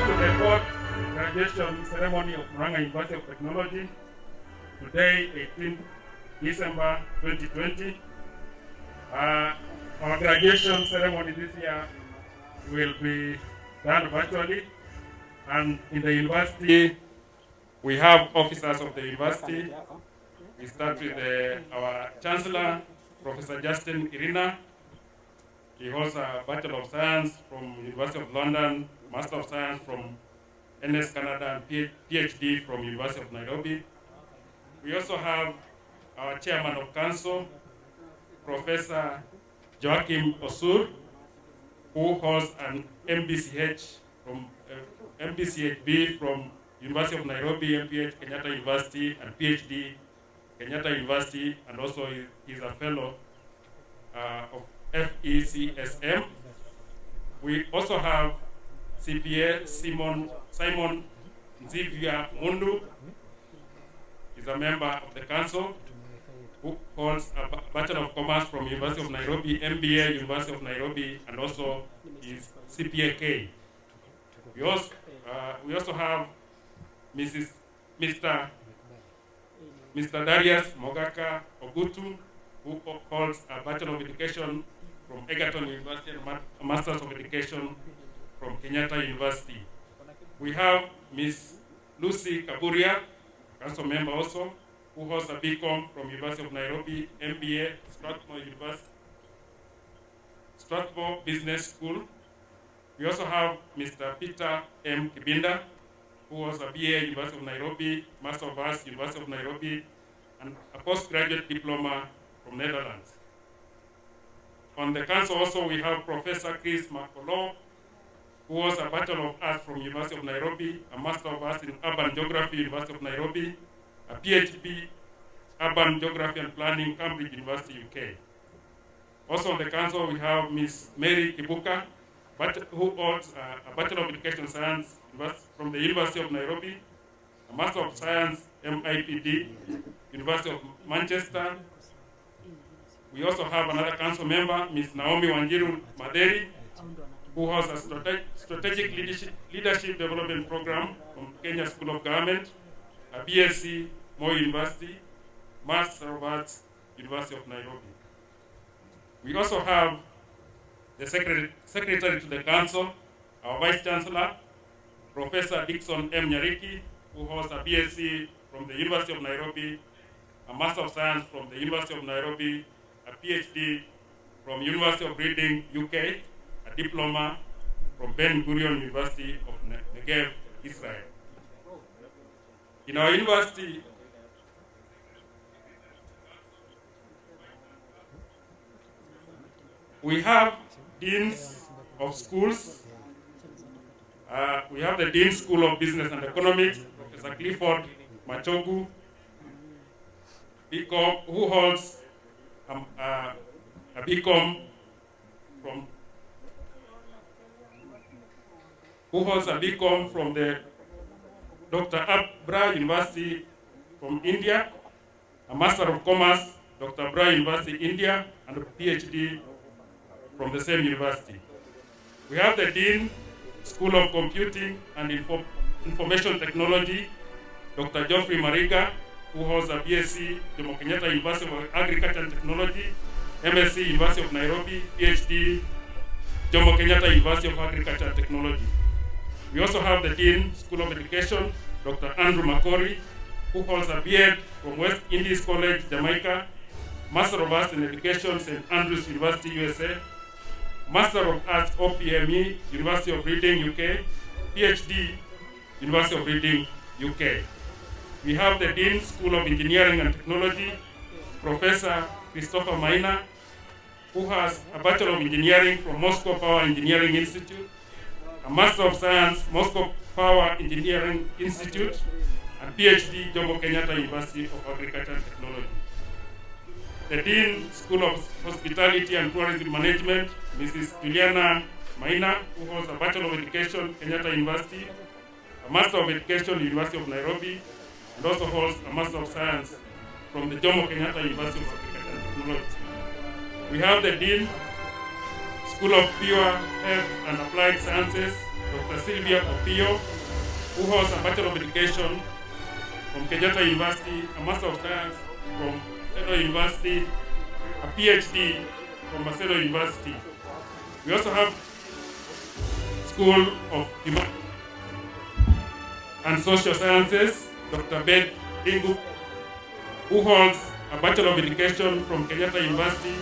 back to the fourth graduation ceremony of Murang'A University of Technology. Today, 18th December 2020. Our graduation ceremony this year will be done virtually, and in the university, we have officers of the university. We start with our Chancellor, Professor Justin Irina. He holds a Bachelor of Science from University of London, Master of Science from NS Canada, and PhD from University of Nairobi. We also have our Chairman of Council, Professor Joachim Osur, who holds an MBCHB from University of Nairobi, MPH Kenyatta University, and PhD Kenyatta University, and also he's a fellow of FECSM. We also have CPA Simon Nzivia Mundu. He's a member of the council who holds a Bachelor of Commerce from University of Nairobi, MBA, University of Nairobi, and also his CPA-K. We also have Mr. Darius Mogaka Ogutu, who holds a Bachelor of Education from Egerton University and a Master's of Education from Kenyatta University. We have Ms. Lucy Kaburia, council member also, who holds a BCom from University of Nairobi, MBA, Strathmore Business School. We also have Mr. Peter M. Kibinda, who holds a BA, University of Nairobi, Master of Arts, University of Nairobi, and a postgraduate diploma from Netherlands. On the council also we have Professor Chris Makolo, who was a Bachelor of Arts from University of Nairobi, a Master of Arts in Urban Geography, University of Nairobi, a PhD, Urban Geography and Planning, Cambridge University, UK. Also on the council we have Ms. Mary Kibuka, who holds a Bachelor of Education Science from the University of Nairobi, a Master of Science, MIPD, University of Manchester. We also have another council member, Ms. Naomi Wanjiru Maderi, who has a strategic leadership development program from Kenya School of Government, a BSc, Moi University, Master of Arts, University of Nairobi. We also have the secretary to the council, our Vice Chancellor, Professor Dixon M. Nyariki, who holds a BSc from the University of Nairobi, a Master of Science from the University of Nairobi, a PhD from University of Reading, UK, a diploma from Ben Gurion University of Negev, Israel. In our university, we have deans of schools. We have the Dean School of Business and Economics, Professor Clifford Machogu, BCom, who holds a BCom from the Dr. Abra University from India, a Master of Commerce, Dr. Abra University, India, and a PhD from the same university. We have the Dean School of Computing and Information Technology, Dr. Geoffrey Mariga, who holds a BSc, Jomo Kenyatta University of Agriculture and Technology, MSc, University of Nairobi, PhD, Jomo Kenyatta University of Agriculture and Technology. We also have the Dean School of Education, Dr. Andrew Makori, who holds a B.Ed from West Indies College, Jamaica, Master of Arts in Education, St. Andrews University, USA, Master of Arts, OPME, University of Reading, UK, PhD, University of Reading, UK. We have the Dean School of Engineering and Technology, Professor Christopher Maina, who has a Bachelor of Engineering from Moscow Power Engineering Institute, a Master of Science, Moscow Power Engineering Institute, and PhD, Jomo Kenyatta University of Agriculture and Technology. The Dean School of Hospitality and Tourism Management, Mrs. Juliana Maina, who holds a Bachelor of Education, Kenyatta University, a Master of Education, University of Nairobi, and also holds a Master of Science from the Jomo Kenyatta University of Agriculture and Technology. We have the Dean School of Pure Health and Applied Sciences, Dr. Sylvia Opio, who holds a Bachelor of Education from Kenyatta University, a Master of Science from Macedo University, a PhD from Macedo University. We also have School of Human and Social Sciences, Dr. Beth Ingu, who holds a Bachelor of Education from Kenyatta University,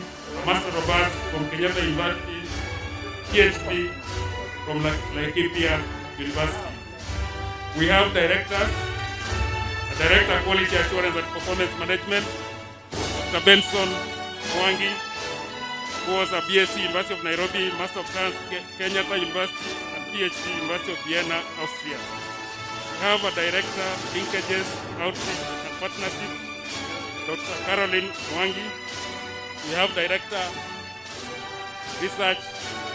a Master of Arts from Kenyatta University, PhD from Laikipia University. We have directors, a Director of Quality Assurance and Performance Management, Dr. Benson Mwangi, who was a BSc University of Nairobi, Master of Science Kenyatta University, and PhD University of Vienna, Austria. We have a Director, Linkages, Outreach and Partnership, Dr. Caroline Mwangi. We have Director, Research,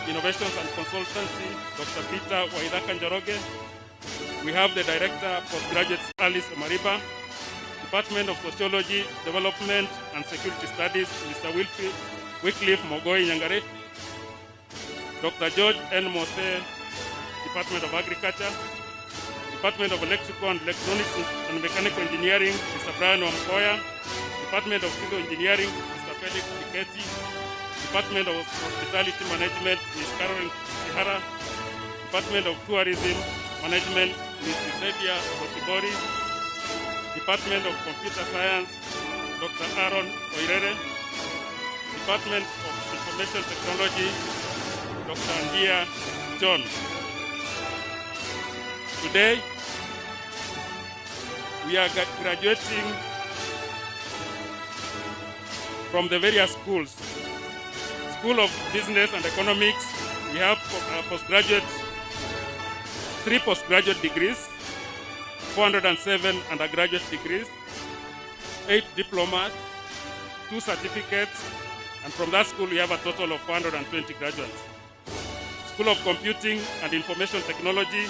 Innovations and Consultancy, Dr. Peter Waithaka Njoroge. We have the Director, Postgraduate Alice Omariba, Department of Sociology, Development and Security Studies, Mr. Wycliffe Mogoi Nyangare, Dr. George N. Mose, Department of Agriculture, Department of Electrical and Electronics and Mechanical Engineering, Mr. Brian Wamkoya, Department of Civil Engineering, Mr. Felix Piketi, Department of Hospitality Management, Ms. Caroline Sihara, Department of Tourism Management, Ms. Eusebia Osibori, Department of Computer Science, Dr. Aaron Oirere, Department of Information Technology, Dr. Andia John. Today, we are graduating from the various schools. School of Business and Economics, we have three postgraduate degrees, 407 undergraduate degrees, 8 diplomas, 2 certificates, and from that school we have a total of 420 graduates. School of Computing and Information Technology,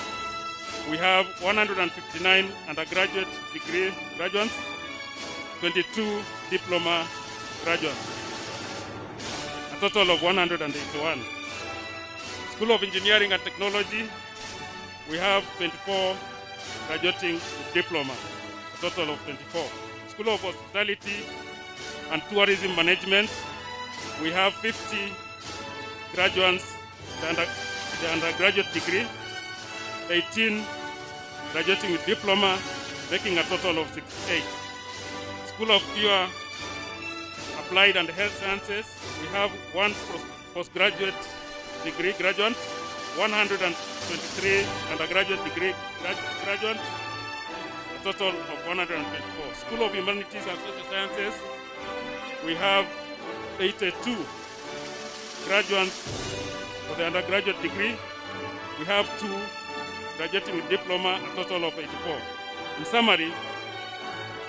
we have 159 undergraduate degree graduates, 22 diploma graduates, a total of 181. School of Engineering and Technology, we have 24 graduating with diploma, a total of 24. School of Hospitality and Tourism Management, we have 50 graduates, the undergraduate degree, 18 graduating with diploma, making a total of 68. School of Pure Applied and Health Sciences, we have 1 postgraduate degree graduate, 123 undergraduate degree graduates, a total of 124. School of Humanities and Social Sciences, we have 82 graduates for the undergraduate degree. We have 2 graduating with diploma, a total of 84. In summary,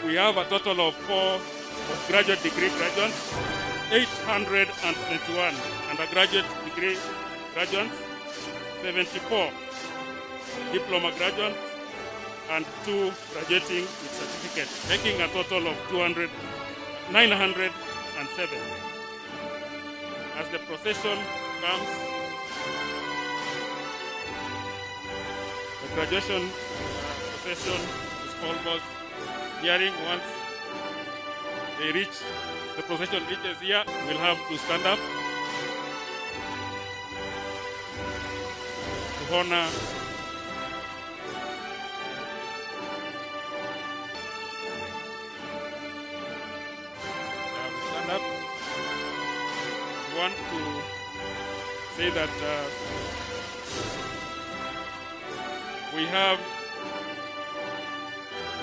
we have a total of 4 postgraduate degree graduates, 821 undergraduate degree graduates, 74 diploma graduates, and 2 graduating with certificates, making a total of 907. As the procession comes, the graduation procession is almost nearing. Once the procession reaches here, we'll have to stand up to honor stand up. We want to say that we have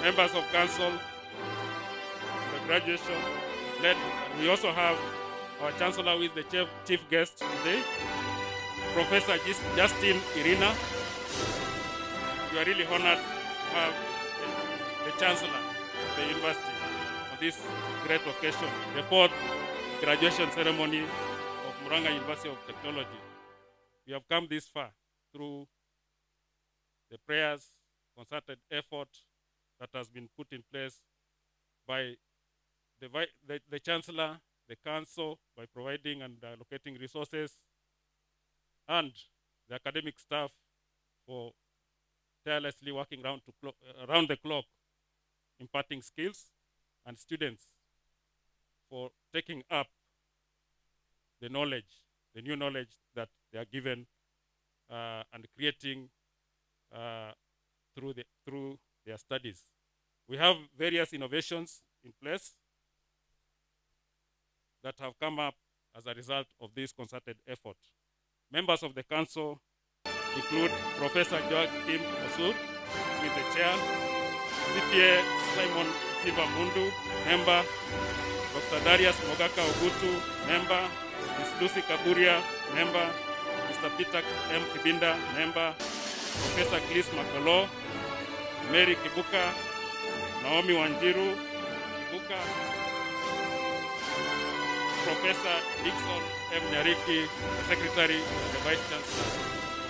members of council, the graduation led. We also have our Chancellor, who is the chief guest today, Professor Justin Irina. We are really honored to have the Chancellor of the university on this great occasion, the 4th graduation ceremony of Murang'A University of Technology. We have come this far through the prayers, concerted effort that has been put in place by the Chancellor, the Council, by providing and allocating resources, and the academic staff for tirelessly working around the clock, imparting skills, and students for taking up the knowledge, the new knowledge that they are given, and creating through their studies. We have various innovations in place that have come up as a result of this concerted effort. Members of the council include Professor Joachim Osur, who is the chair, CPA Simon Siva Mundu, member, Dr. Darius Mogaka Ogutu, member, Ms. Lucy Kaburia, member, Mr. Peter M. Kibinda, member, Professor Glis Makolo, Mary Kibuka, Naomi Wanjiru, Kibuka, Professor Dixon M. Nyariki, the Secretary and the Vice Chancellor of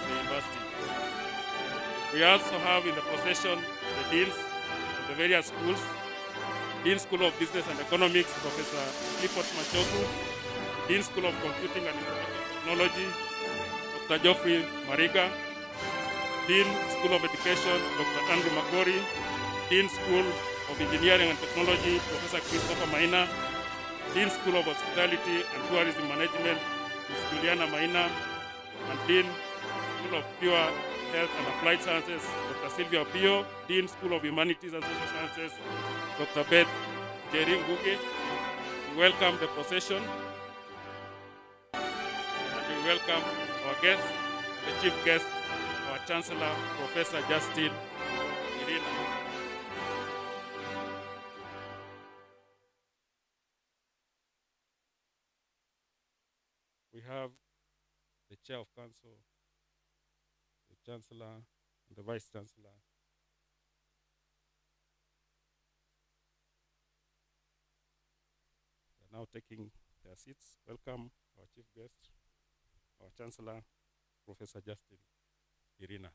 the University. We also have in the procession the deans of the various schools, Dean School of Business and Economics, Professor Clifford Machoku, Dean School of Computing and Information Technology, Dr. Geoffrey Mariga, Dean School of Education, Dr. Andrew Makori, Dean School of Engineering and Technology, Professor Christopher Maina, Dean School of Hospitality and Tourism Management, Ms. Juliana Maina, and Dean School of Pure Health and Applied Sciences, Dr. Sylvia Pio, Dean School of Humanities and Social Sciences, Dr. Beth Jering Guge. We welcome the procession, and we welcome our guests, the chief guest, our Chancellor, Professor Justin Irina. We have the Chair of Council, the Chancellor, and the Vice Chancellor. They are now taking their seats. Welcome our chief guest, our Chancellor, Professor Justin Irina.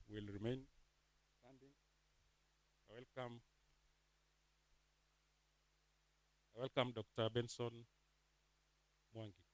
Will remain standing. I welcome Dr. Benson Mwangi.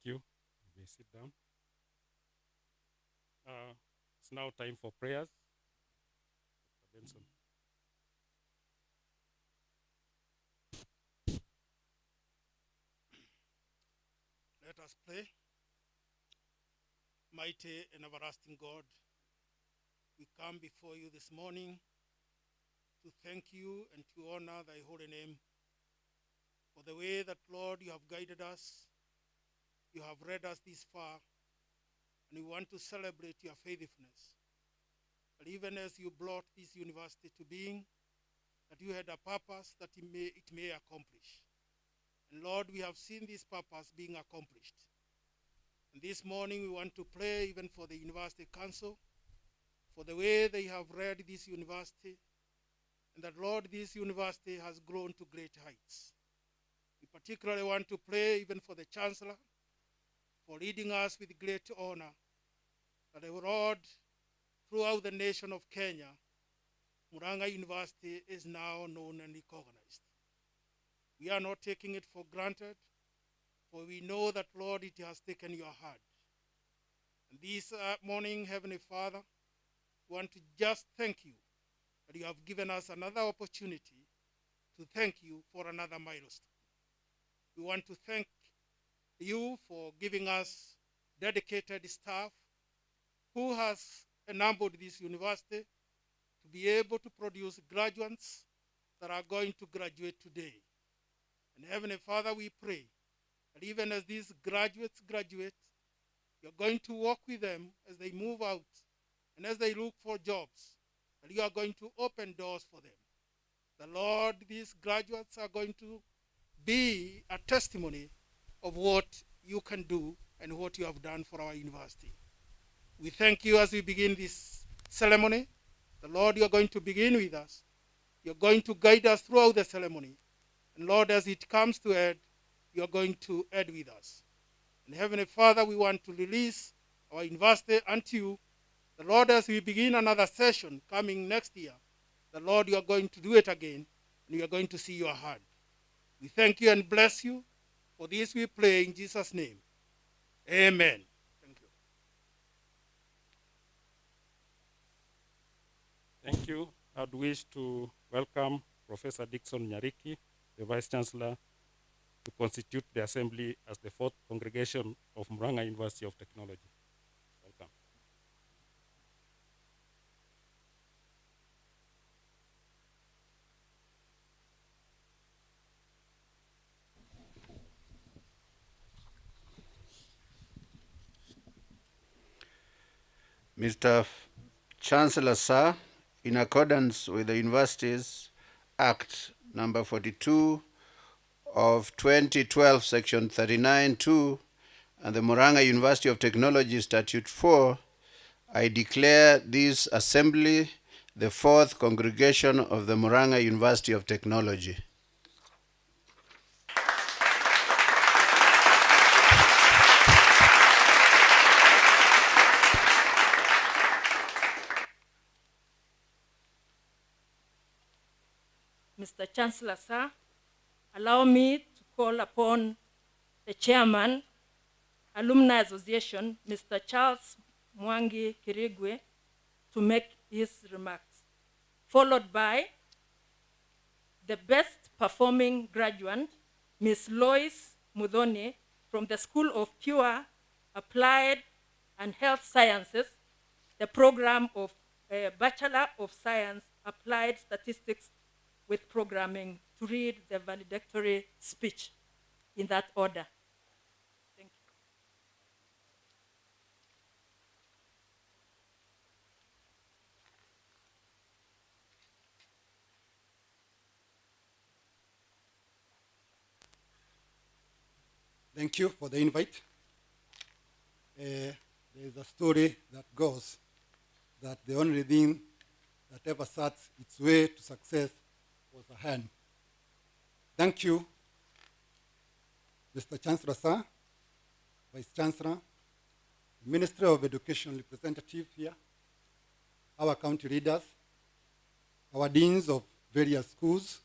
you. You may sit down. It's now time for prayers. Dr. Benson. Let us pray. Mighty and everlasting God, we come before you this morning to thank you and to honor thy holy name for the way that, Lord, you have guided us, you have led us this far, and we want to celebrate your faithfulness. But even as you brought this university to being, that you had a purpose that it may accomplish. And Lord, we have seen this purpose being accomplished. And this morning we want to pray even for the University Council, for the way they have led this university, and that, Lord, this university has grown to great heights. We particularly want to pray even for the Chancellor, for leading us with great honor, that, Lord, throughout the nation of Kenya, Murang'A University is now known and recognized. We are not taking it for granted, for we know that, Lord, it has taken your heart. And this morning, Heavenly Father, we want to just thank you that you have given us another opportunity to thank you for another milestone. We want to thank you for giving us dedicated staff who has enabled this university to be able to produce graduates that are going to graduate today. And Heavenly Father, we pray that even as these graduates graduate, you're going to walk with them as they move out and as they look for jobs, that you are going to open doors for them. The Lord, these graduates are going to be a testimony of what you can do and what you have done for our university. We thank you as we begin this ceremony. The Lord, you're going to begin with us. You're going to guide us throughout the ceremony. And Lord, as it comes to end, you're going to end with us. And Heavenly Father, we want to release our university unto you. The Lord, as we begin another session coming next year, the Lord, you are going to do it again, and you are going to see your hand. We thank you and bless you. For this we pray in Jesus' name. Amen. Thank you. Thank you. I'd wish to welcome Professor Dickson Nyariki, the Vice Chancellor, to constitute the Assembly as the fourth congregation of Murang'A University of Technology. Welcome. Mr. Chancellor, sir, in accordance with the Universities Act number 42 of 2012, section 39(2), and the Murang'A University of Technology Statute 4, I declare this assembly the fourth congregation of the Murang'A University of Technology. Mr. Chancellor, sir, allow me to call upon the chairman, Alumni Association, Mr. Charles Mwangi Kirigwe, to make his remarks, followed by the best performing graduate, Ms. Lois Mudhoni, from the School of Pure, Applied and Health Sciences, the program of Bachelor of Science, Applied Statistics with Programming, to read the valedictory speech in that order. Thank you. Thank you for the invite. There is a story that goes that the only thing that ever sat its way to success was a hand. Thank you, Mr. Chancellor, sir, Vice Chancellor, Ministry of Education representative here, our county leaders, our deans of various schools,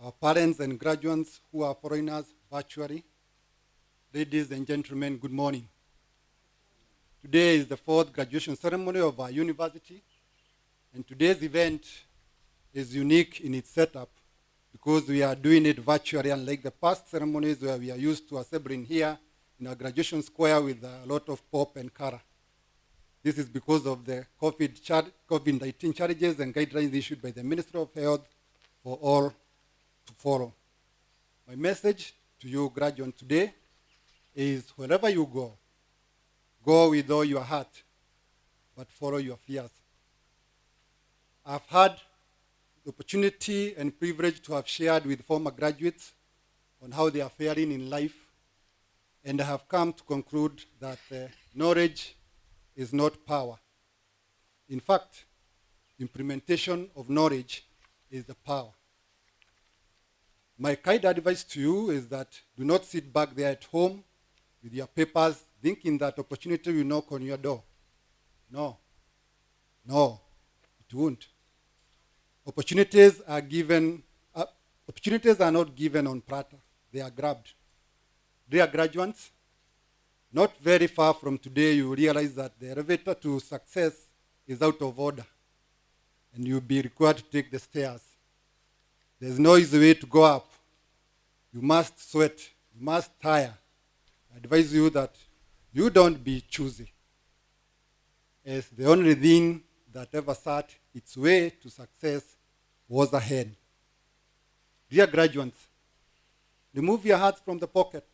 our parents and graduates who are foreigners virtually, Ladies and gentlemen, good morning. Today is the fourth graduation ceremony of our university, and today's event is unique in its setup because we are doing it virtually, unlike the past ceremonies where we are used to assembling here in our graduation square with a lot of pop and color. This is because of the COVID-19 charges and guidelines issued by the Ministry of Health for all to follow. My message to you, graduates, today is wherever you go, go with all your heart, but follow your fears. I've had the opportunity and privilege to have shared with former graduates on how they are faring in life, and I have come to conclude that knowledge is not power. In fact, implementation of knowledge is the power. My kind advice to you is that do not sit back there at home with your papers thinking that opportunity will knock on your door. No, it won't. Opportunities are not given on platter, they are grabbed. Dear graduates, not very far from today, you will realize that the elevator to success is out of order, and you'll be required to take the stairs. There's no easy way to go up. You must sweat, you must tire. I advise you that you don't be choosy, as the only thing that ever sat its way to success was a hen. Dear graduates, remove your hearts from the pocket.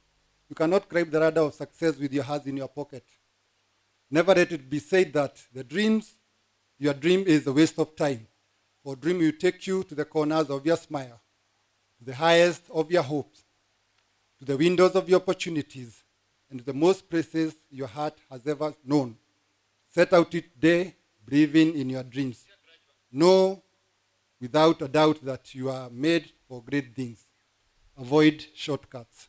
You cannot climb the ladder of success with your hearts in your pocket. Never let it be said that your dream is a waste of time. For dream will take you to the corners of your smile, to the highest of your hopes, to the windows of your opportunities, and to the most places your heart has ever known. Set out each day, believing in your dreams. Know without a doubt that you are made for great things. Avoid shortcuts,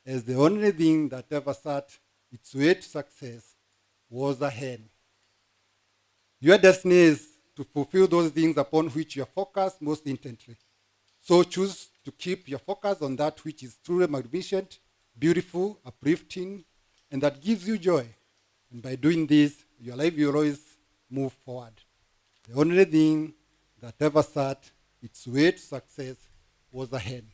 as the only thing that ever sat its way to success was a hen. Your destiny is to fulfill those things upon which you are focused most intently. So choose to keep your focus on that which is truly magnificent, beautiful, uplifting, and that gives you joy. And by doing this, your life will always move forward. The only thing that ever sat its way to success was a hen.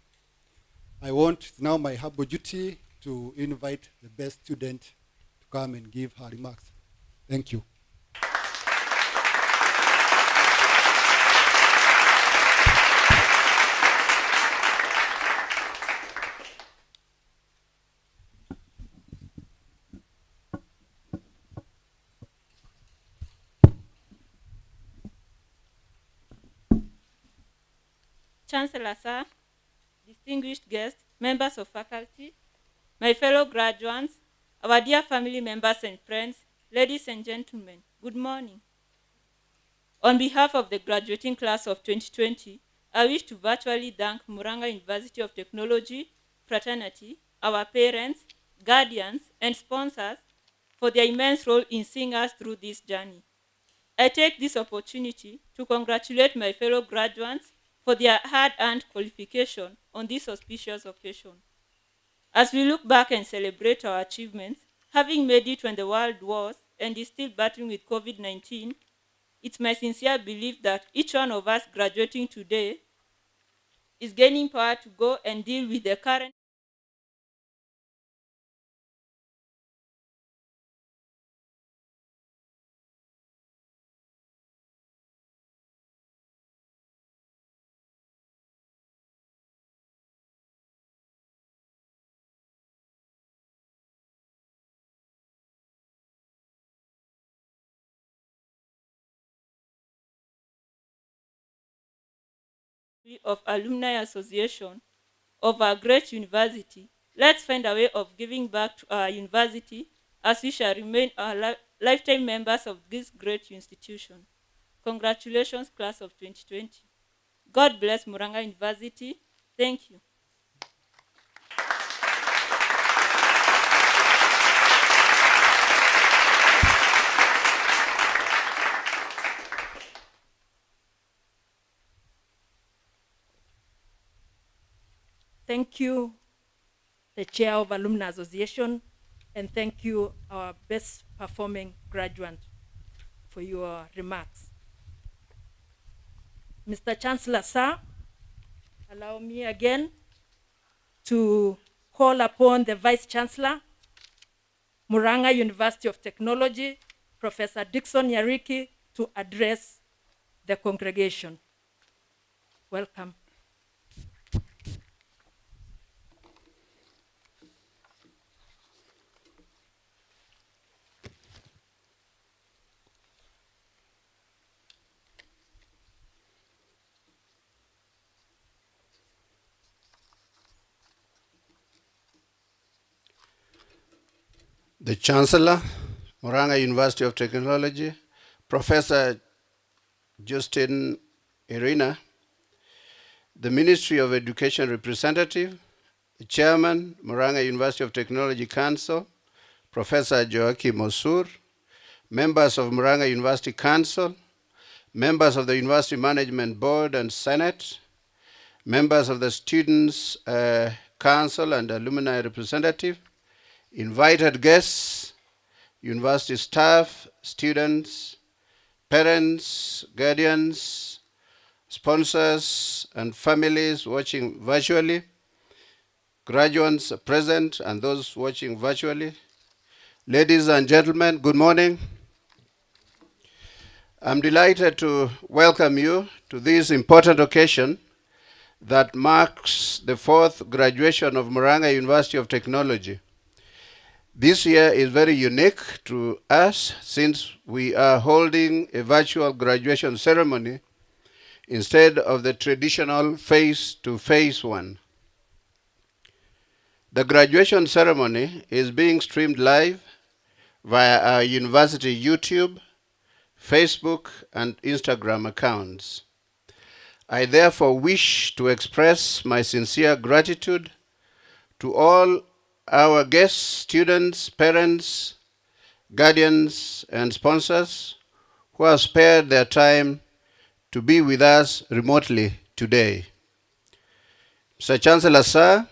It's now my humble duty to invite the best student to come and give her remarks. Thank you. Chancellor, sir, distinguished guests, members of faculty, my fellow graduates, our dear family members and friends, ladies and gentlemen, good morning. On behalf of the graduating class of 2020, I wish to virtually thank Murang'A University of Technology fraternity, our parents, guardians, and sponsors for their immense role in seeing us through this journey. I take this opportunity to congratulate my fellow graduates for their hard-earned qualification on this auspicious occasion. As we look back and celebrate our achievements, having made it when the world was and is still battling with COVID-19, it's my sincere belief that each one of us graduating today is gaining power to go and deal with the current of Alumni Association of our great university. Let's find a way of giving back to our university as we shall remain our lifetime members of this great institution. Congratulations, class of 2020. God bless Murang'A University. Thank you. Thank you, the Chair of Alumni Association, and thank you, our best performing graduate, for your remarks. Mr. Chancellor, sir, allow me again to call upon the Vice Chancellor, Murang'A University of Technology, Professor Dickson Yariki, to address the congregation. Welcome. The Chancellor, Murang'A University of Technology, Professor Justin Irina, the Ministry of Education representative, the Chairman, Murang'A University of Technology Council, Professor Joachim Osur, members of Murang'A University Council, members of the University Management Board and Senate, members of the Students' Council and Alumni representative, invited guests, university staff, students, parents, guardians, sponsors, and families watching virtually, graduates present and those watching virtually. Ladies and gentlemen, good morning. I'm delighted to welcome you to this important occasion that marks the 4th graduation of Murang'A University of Technology. This year is very unique to us since we are holding a virtual graduation ceremony instead of the traditional face-to-face one. The graduation ceremony is being streamed live via our university YouTube, Facebook, and Instagram accounts. I therefore wish to express my sincere gratitude to all our guests, students, parents, guardians, and sponsors who have spared their time to be with us remotely today. Mr. Chancellor, sir,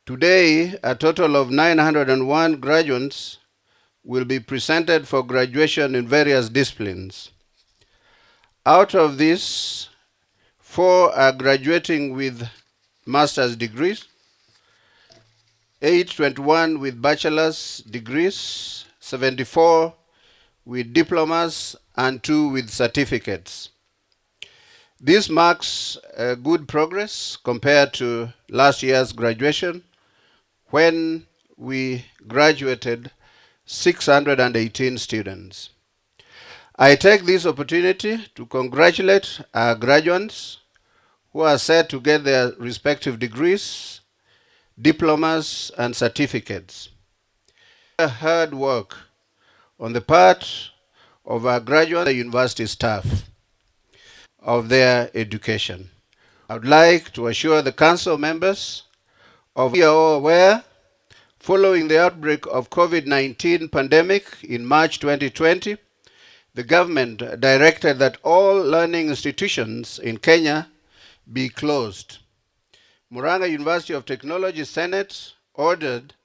today a total of 901 graduates will be presented for graduation in various disciplines. Out of these, 4 are graduating with master's degrees, 821 with bachelor's degrees, 74 with diplomas, and 2 with certificates. This marks good progress compared to last year's graduation, when we graduated 618 students. I take this opportunity to congratulate our graduates who are set to get their respective degrees, diplomas, and certificates. Hard work on the part of our graduate university staff of their education. I would like to assure the council members of we are all aware, following the outbreak of COVID-19 pandemic in March 2020, the government directed that all learning institutions in Kenya be closed. Murang'A University of Technology Senate ordered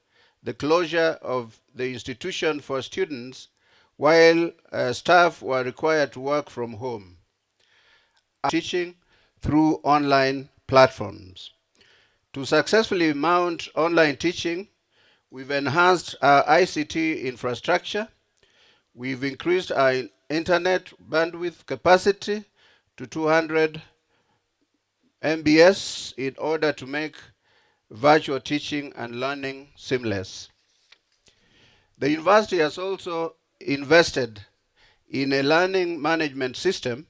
the closure of the institution for students while staff were required to work from home, teaching through online platforms. To successfully mount online teaching, we've enhanced our ICT infrastructure. We've increased our internet bandwidth capacity to 200 MBS in order to make virtual teaching and learning seamless. The university has also invested in a learning management system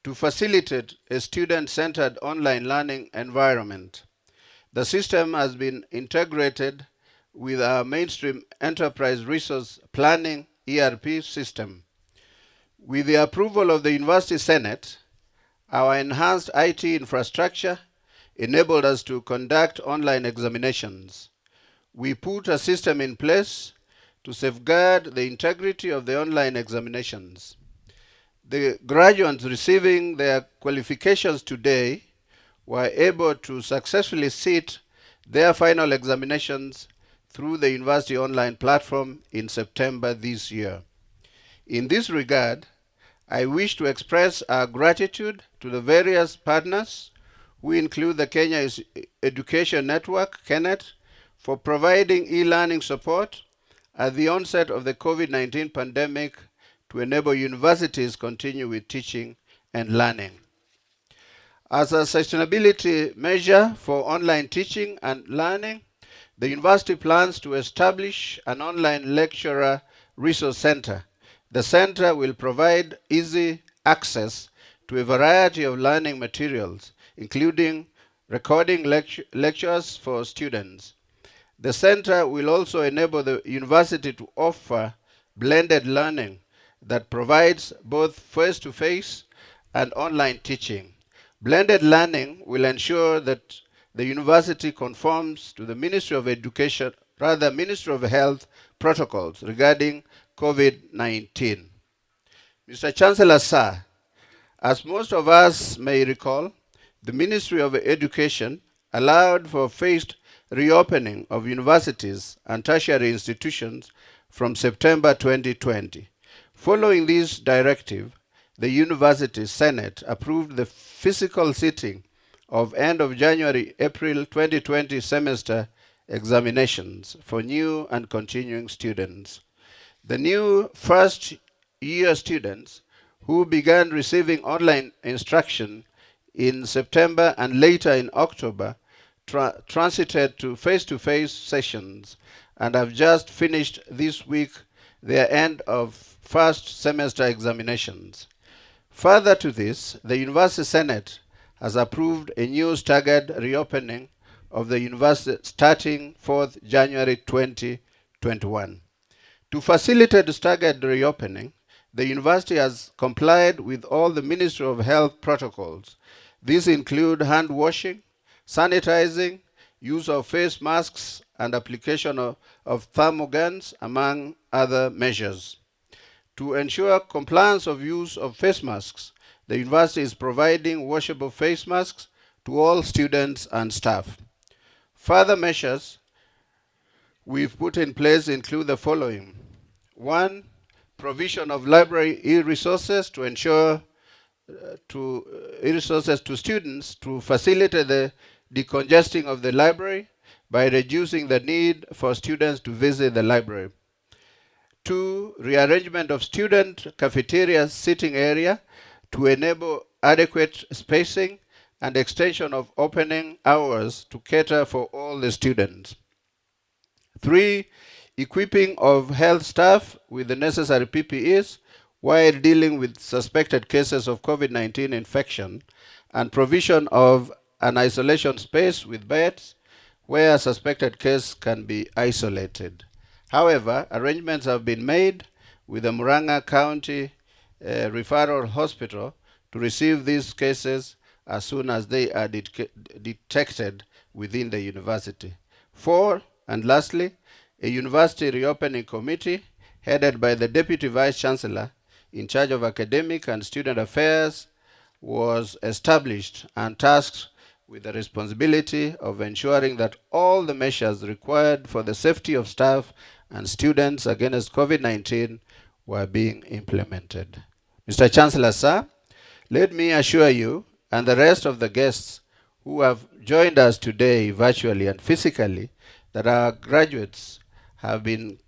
to facilitate a student-centered online learning environment. The system has been integrated with our mainstream enterprise resource planning ERP system. With the approval of the University Senate, our enhanced IT infrastructure enabled us to conduct online examinations. We put a system in place to safeguard the integrity of the online examinations. The graduates receiving their qualifications today were able to successfully sit their final examinations through the university online platform in September this year. In this regard, I wish to express our gratitude to the various partners who include the Kenya Education Network, KENET, for providing e-learning support at the onset of the COVID-19 pandemic to enable universities continue with teaching and learning. As a sustainability measure for online teaching and learning, the university plans to establish an online lecturer resource center. The center will provide easy access to a variety of learning materials, including recording lectures for students. The center will also enable the university to offer blended learning that provides both face-to-face and online teaching. Blended learning will ensure that the university conforms to the Ministry of Health protocols regarding COVID-19. Mr. Chancellor, sir, as most of us may recall, the Ministry of Education allowed for phased reopening of universities and tertiary institutions from September 2020. Following this directive, the University Senate approved the physical sitting of end of January-April 2020 semester examinations for new and continuing students. The new first-year students who began receiving online instruction in September and later in October transited to face-to-face sessions and have just finished this week their end of first semester examinations. Further to this, the University Senate has approved a new staggered reopening of the university starting 4th January 2021. To facilitate staggered reopening, the university has complied with all the Ministry of Health protocols. These include hand washing, sanitizing, use of face masks, and application of thermoguns, among other measures. To ensure compliance of use of face masks, the university is providing washable face masks to all students and staff. Further measures we've put in place include the following. 1, provision of library e-resources to ensure e-resources to students to facilitate the decongesting of the library by reducing the need for students to visit the library. 2, rearrangement of student cafeteria sitting area to enable adequate spacing and extension of opening hours to cater for all the students. 3, equipping of health staff with the necessary PPEs while dealing with suspected cases of COVID-19 infection, and provision of an isolation space with beds where a suspected case can be isolated. However, arrangements have been made with the Murang'A County Referral Hospital to receive these cases as soon as they are detected within the university. 4, and lastly, a university reopening committee headed by the Deputy Vice Chancellor in charge of academic and student affairs was established and tasked with the responsibility of ensuring that all the measures required for the safety of staff and students against COVID-19 were being implemented. Mr. Chancellor, sir, let me assure you and the rest of the guests who have joined us today virtually and physically that our graduates have been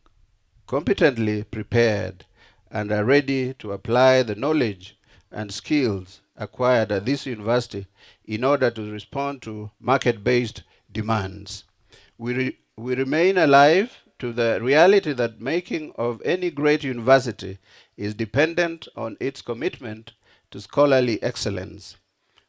competently prepared and are ready to apply the knowledge and skills acquired at this university in order to respond to market-based demands. We remain alive to the reality that making of any great university is dependent on its commitment to scholarly excellence.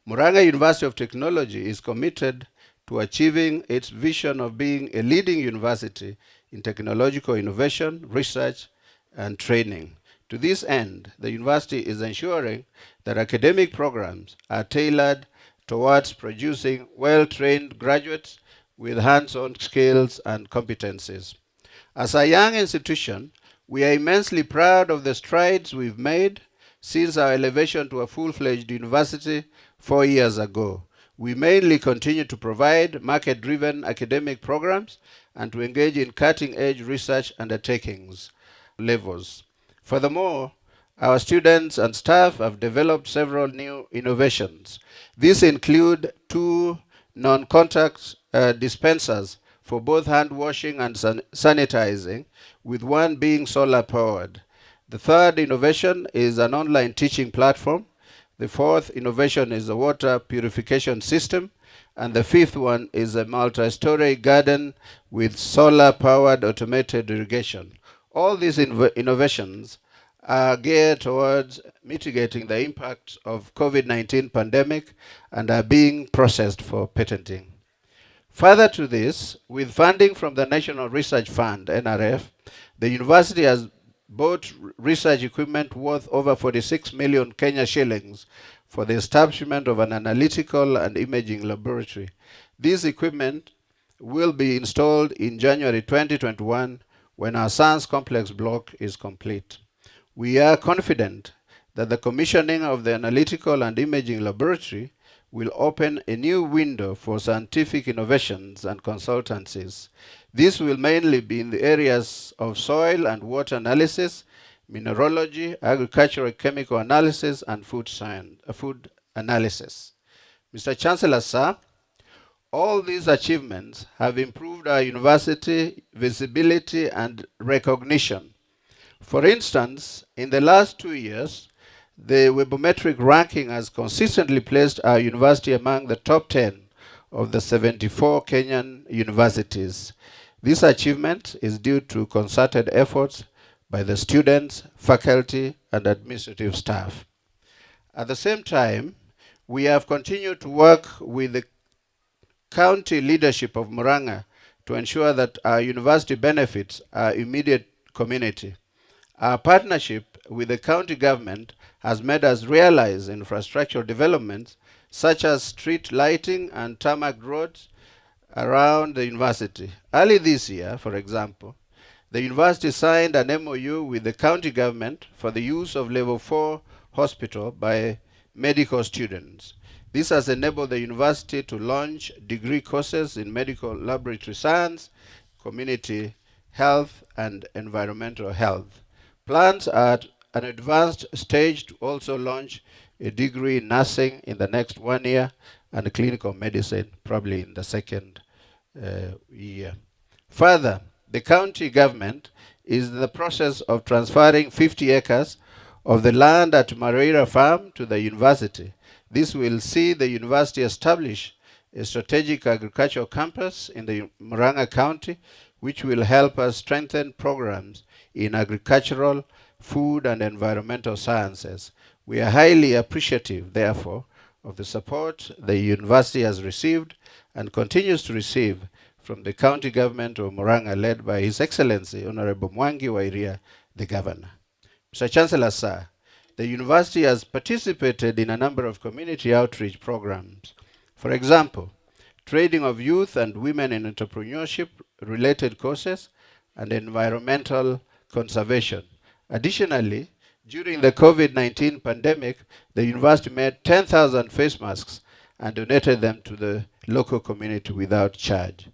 Murang'A University of Technology is committed to achieving its vision of being a leading university in technological innovation, research, and training. To this end, the university is ensuring that academic programs are tailored towards producing well-trained graduates with hands-on skills and competencies. As a young institution, we are immensely proud of the strides we've made since our elevation to a full-fledged university 4 years ago. We mainly continue to provide market-driven academic programs and to engage in cutting-edge research undertakings levels. Furthermore, our students and staff have developed several new innovations. These include 2 non-contact dispensers for both hand washing and sanitizing, with one being solar powered. The third innovation is an online teaching platform. The fourth innovation is a water purification system. And the fifth one is a multi-story garden with solar-powered automated irrigation. All these innovations are geared towards mitigating the impact of COVID-19 pandemic and are being processed for patenting. Further to this, with funding from the National Research Fund, NRF, the university has bought research equipment worth over 46 million Kenya shillings for the establishment of an analytical and imaging laboratory. This equipment will be installed in January 2021 when our science complex block is complete. We are confident that the commissioning of the analytical and imaging laboratory will open a new window for scientific innovations and consultancies. This will mainly be in the areas of soil and water analysis, mineralogy, agricultural chemical analysis, and food analysis. Mr. Chancellor, sir, all these achievements have improved our university visibility and recognition. For instance, in the last 2 years, the Webometric ranking has consistently placed our university among the top 10 of the 74 Kenyan universities. This achievement is due to concerted efforts by the students, faculty, and administrative staff. At the same time, we have continued to work with the county leadership of Murang'A to ensure that our university benefits our immediate community. Our partnership with the county government has made us realize infrastructural developments such as street lighting and tarmac roads around the university. Early this year, for example, the university signed an MOU with the county government for the use of level 4 hospital by medical students. This has enabled the university to launch degree courses in medical laboratory science, community health, and environmental health. Plans are at an advanced stage to also launch a degree in nursing in the next 1 year and clinical medicine probably in the second year. Further, the county government is in the process of transferring 50 acres of the land at Mareira Farm to the university. This will see the university establish a strategic agricultural campus in the Murang'A County, which will help us strengthen programs in agricultural, food, and environmental sciences. We are highly appreciative, therefore, of the support the university has received and continues to receive from the county government of Murang'A, led by His Excellency Honorable Mwangi Wairia, the governor. Mr. Chancellor, sir, the university has participated in a number of community outreach programs. For example, training of youth and women in entrepreneurship related courses and environmental conservation. Additionally, during the COVID-19 pandemic, the university made 10,000 face masks and donated them to the local community without charge.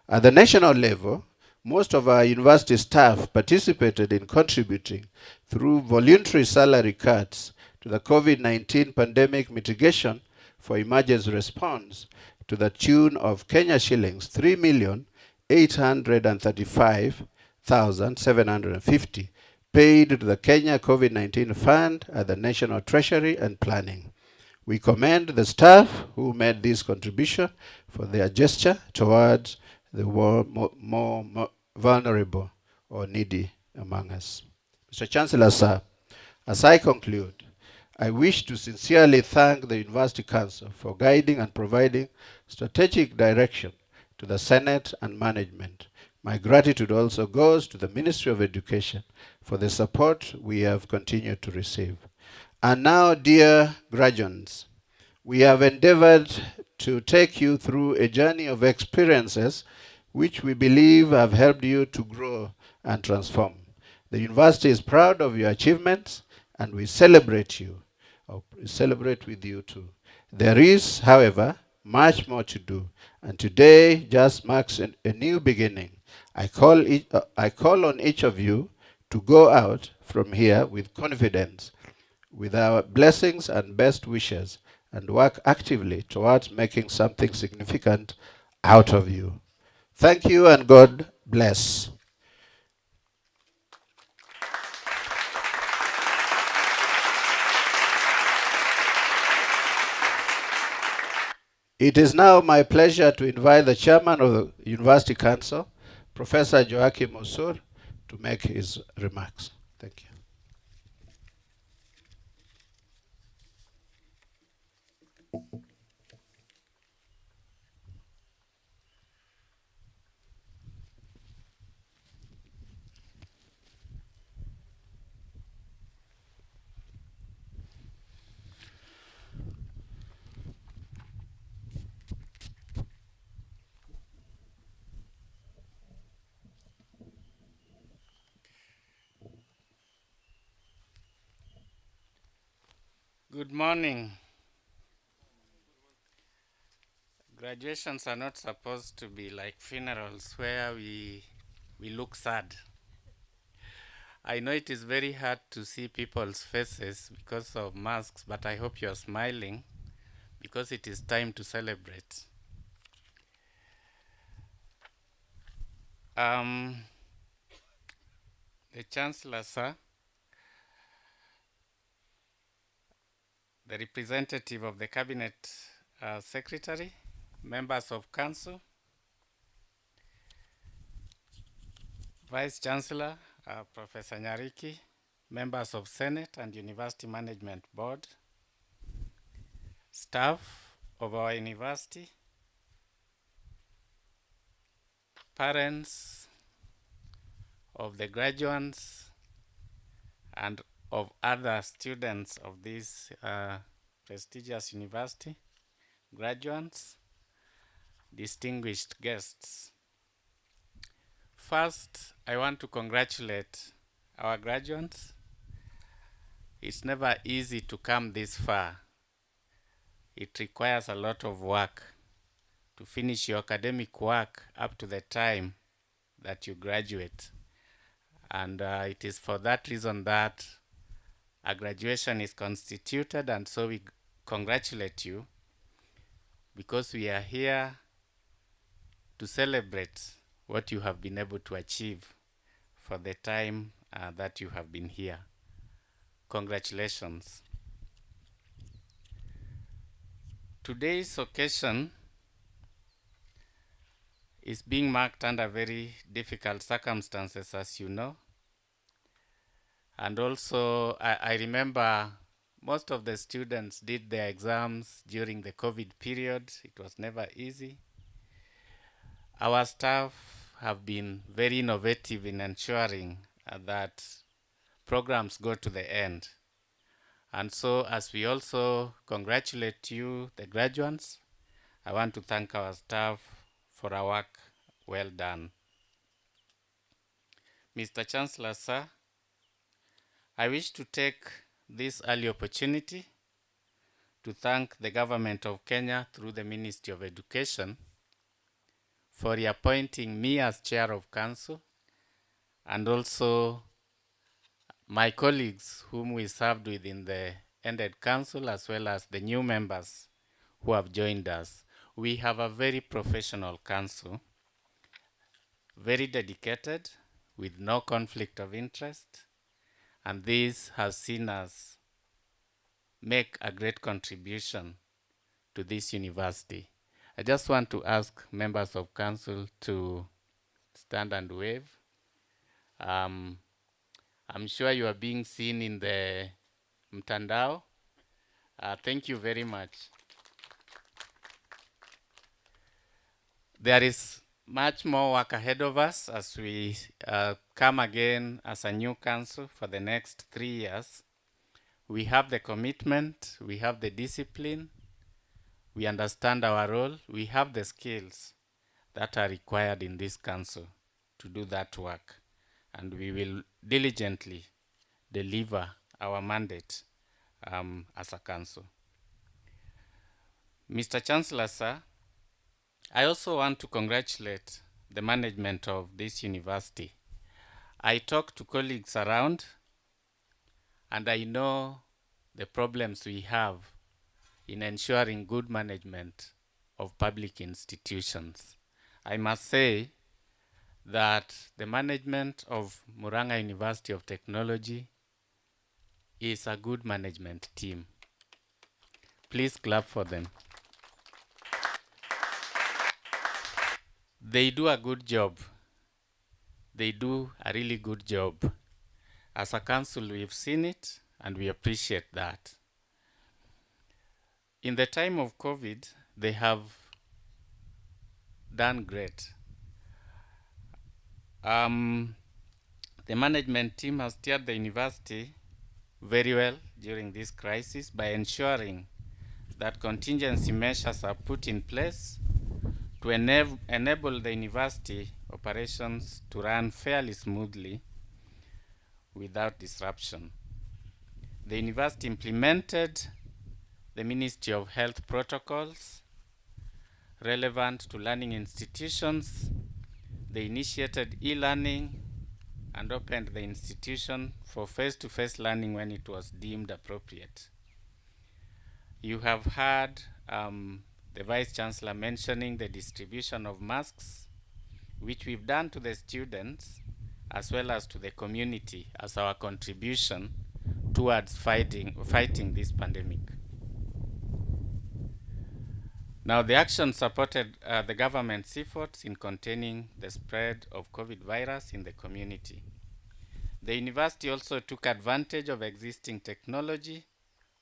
At the national level, most of our university staff participated in contributing through voluntary salary cuts to the COVID-19 pandemic mitigation for emergency response to the tune of Kenya shillings 3,835,750 paid to the Kenya COVID-19 Fund at the National Treasury and Planning. We commend the staff who made this contribution for their gesture towards the more vulnerable or needy among us. Mr. Chancellor, sir, as I conclude, I wish to sincerely thank the University Council for guiding and providing strategic direction to the Senate and management. My gratitude also goes to the Ministry of Education for the support we have continued to receive. And now, dear graduates, we have endeavored to take you through a journey of experiences which we believe have helped you to grow and transform. The university is proud of your achievements, and we celebrate you, or celebrate with you too. There is, however, much more to do, and today just marks a new beginning. I call on each of you to go out from here with confidence, with our blessings and best wishes, and work actively towards making something significant out of you. Thank you, and God bless. It is now my pleasure to invite the chairman of the University Council, Professor Joachim Osur, to make his remarks. Thank you. Good morning. Graduations are not supposed to be like funerals where we look sad. I know it is very hard to see people's faces because of masks, but I hope you are smiling because it is time to celebrate. The Chancellor, sir, the representative of the Cabinet Secretary, members of Council, Vice Chancellor, Professor Nyariki, members of Senate and University Management Board, staff of our university, parents of the graduates and of other students of this prestigious university, graduates, distinguished guests. First, I want to congratulate our graduates. It's never easy to come this far. It requires a lot of work to finish your academic work up to the time that you graduate. And it is for that reason that a graduation is constituted, and so we congratulate you because we are here to celebrate what you have been able to achieve for the time that you have been here. Congratulations. Today's occasion is being marked under very difficult circumstances, as you know. And also, I remember most of the students did their exams during the COVID period. It was never easy. Our staff have been very innovative in ensuring that programs go to the end. And so, as we also congratulate you, the graduates, I want to thank our staff for our work well done. Mr. Chancellor, sir, I wish to take this early opportunity to thank the government of Kenya through the Ministry of Education for reappointing me as chair of council, and also my colleagues whom we served with in the ended council, as well as the new members who have joined us. We have a very professional council, very dedicated, with no conflict of interest, and this has seen us make a great contribution to this university. I just want to ask members of council to stand and wave. I'm sure you are being seen in the mtandao. Thank you very much. There is much more work ahead of us as we come again as a new council for the next 3 years. We have the commitment, we have the discipline, we understand our role, we have the skills that are required in this council to do that work. And we will diligently deliver our mandate as a council. Mr. Chancellor, sir, I also want to congratulate the management of this university. I talk to colleagues around, and I know the problems we have in ensuring good management of public institutions. I must say that the management of Murang'A University of Technology is a good management team. Please clap for them. They do a good job. They do a really good job. As a council, we've seen it, and we appreciate that. In the time of COVID, they have done great. The management team has steered the university very well during this crisis by ensuring that contingency measures are put in place to enable the university operations to run fairly smoothly without disruption. The university implemented the Ministry of Health protocols relevant to learning institutions. They initiated e-learning and opened the institution for face-to-face learning when it was deemed appropriate. You have heard the Vice Chancellor mentioning the distribution of masks, which we've done to the students as well as to the community as our contribution towards fighting this pandemic. Now, the action supported the government's efforts in containing the spread of COVID virus in the community. The university also took advantage of existing technology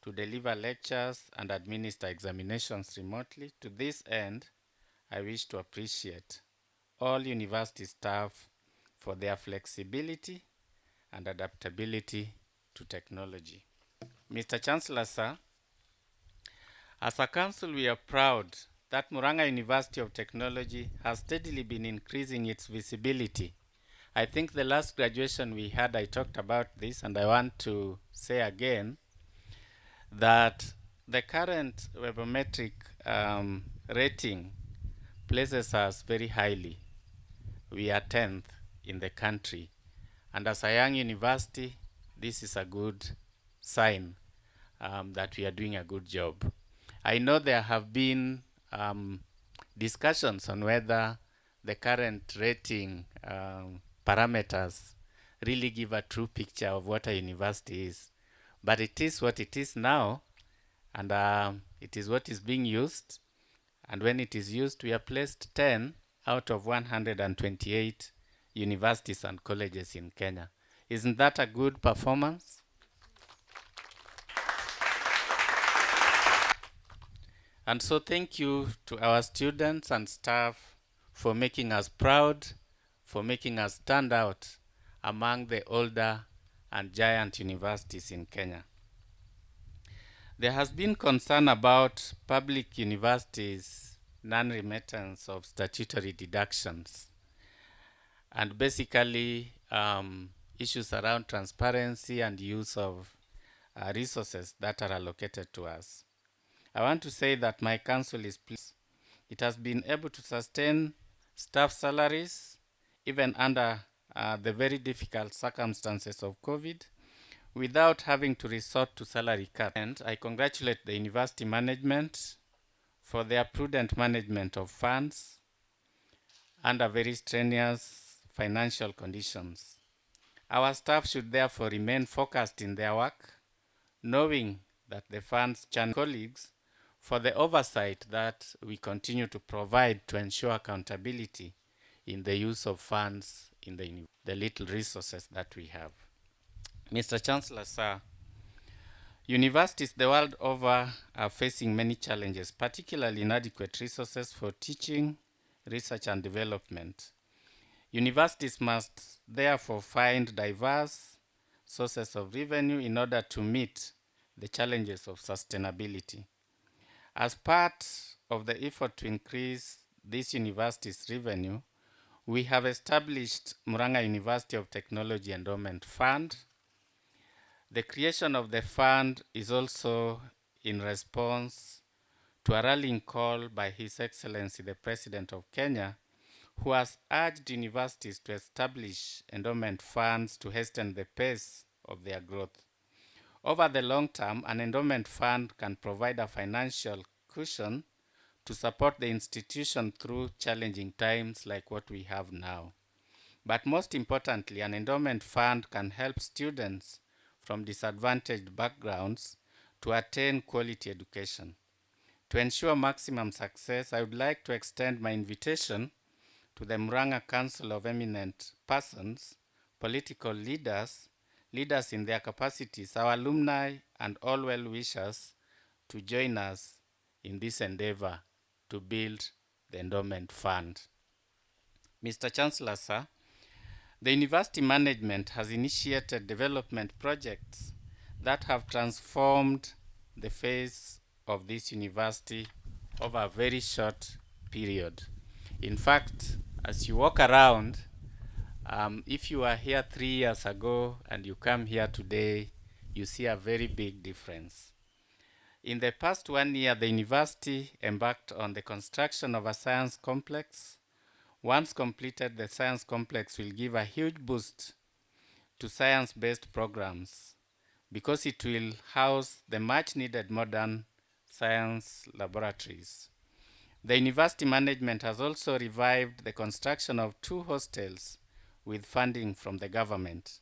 to deliver lectures and administer examinations remotely. To this end, I wish to appreciate all university staff for their flexibility and adaptability to technology. Mr. Chancellor, sir, as a council, we are proud that Murang'A University of Technology has steadily been increasing its visibility. I think the last graduation we had, I talked about this, and I want to say again that the current webometric rating places us very highly. We are 10th in the country. And as a young university, this is a good sign that we are doing a good job. I know there have been discussions on whether the current rating parameters really give a true picture of what a university is. But it is what it is now, and it is what is being used. And when it is used, we are placed 10 out of 128 universities and colleges in Kenya. Isn't that a good performance? And so thank you to our students and staff for making us proud, for making us stand out among the older and giant universities in Kenya. There has been concern about public universities' non-remittance of statutory deductions, and basically issues around transparency and use of resources that are allocated to us. I want to say that my council is pleased. It has been able to sustain staff salaries even under the very difficult circumstances of COVID without having to resort to salary cut. And I congratulate the university management for their prudent management of funds under very strenuous financial conditions. Our staff should therefore remain focused in their work, knowing that the funds channel colleagues for the oversight that we continue to provide to ensure accountability in the use of funds in the little resources that we have. Mr. Chancellor, sir, universities the world over are facing many challenges, particularly inadequate resources for teaching, research, and development. Universities must therefore find diverse sources of revenue in order to meet the challenges of sustainability. As part of the effort to increase this university's revenue, we have established Murang'A University of Technology Endowment Fund. The creation of the fund is also in response to a rallying call by His Excellency the President of Kenya, who has urged universities to establish endowment funds to hasten the pace of their growth. Over the long term, an endowment fund can provide a financial cushion to support the institution through challenging times like what we have now. But most importantly, an endowment fund can help students from disadvantaged backgrounds to attain quality education. To ensure maximum success, I would like to extend my invitation to the Murang'A Council of Eminent Persons, political leaders, leaders in their capacities, our alumni, and all well-wishers to join us in this endeavor to build the endowment fund. Mr. Chancellor, sir, the university management has initiated development projects that have transformed the face of this university over a very short period. In fact, as you walk around, if you were here 3 years ago and you come here today, you see a very big difference. In the past 1 year, the university embarked on the construction of a science complex. Once completed, the science complex will give a huge boost to science-based programs because it will house the much-needed modern science laboratories. The university management has also revived the construction of 2 hostels with funding from the government.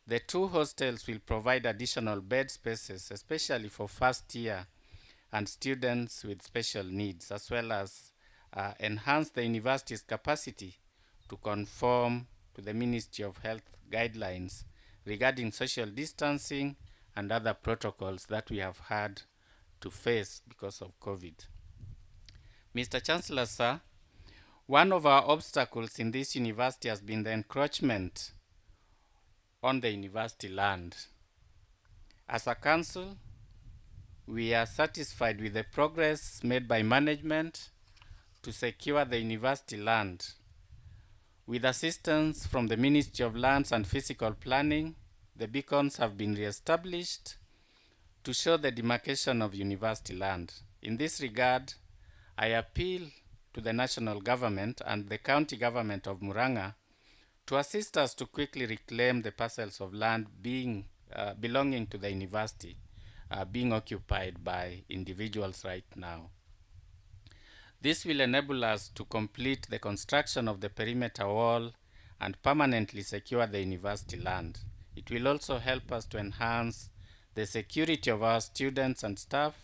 The 2 hostels will provide additional bed spaces, especially for first year and students with special needs, as well as enhance the university's capacity to conform to the Ministry of Health guidelines regarding social distancing and other protocols that we have had to face because of COVID. Mr. Chancellor, sir, one of our obstacles in this university has been the encroachment on the university land. As a council, we are satisfied with the progress made by management to secure the university land. With assistance from the Ministry of Lands and Physical Planning, the beacons have been re-established to show the demarcation of university land. In this regard, I appeal to the national government and the county government of Murang'A to assist us to quickly reclaim the parcels of land belonging to the university, being occupied by individuals right now. This will enable us to complete the construction of the perimeter wall and permanently secure the university land. It will also help us to enhance the security of our students and staff,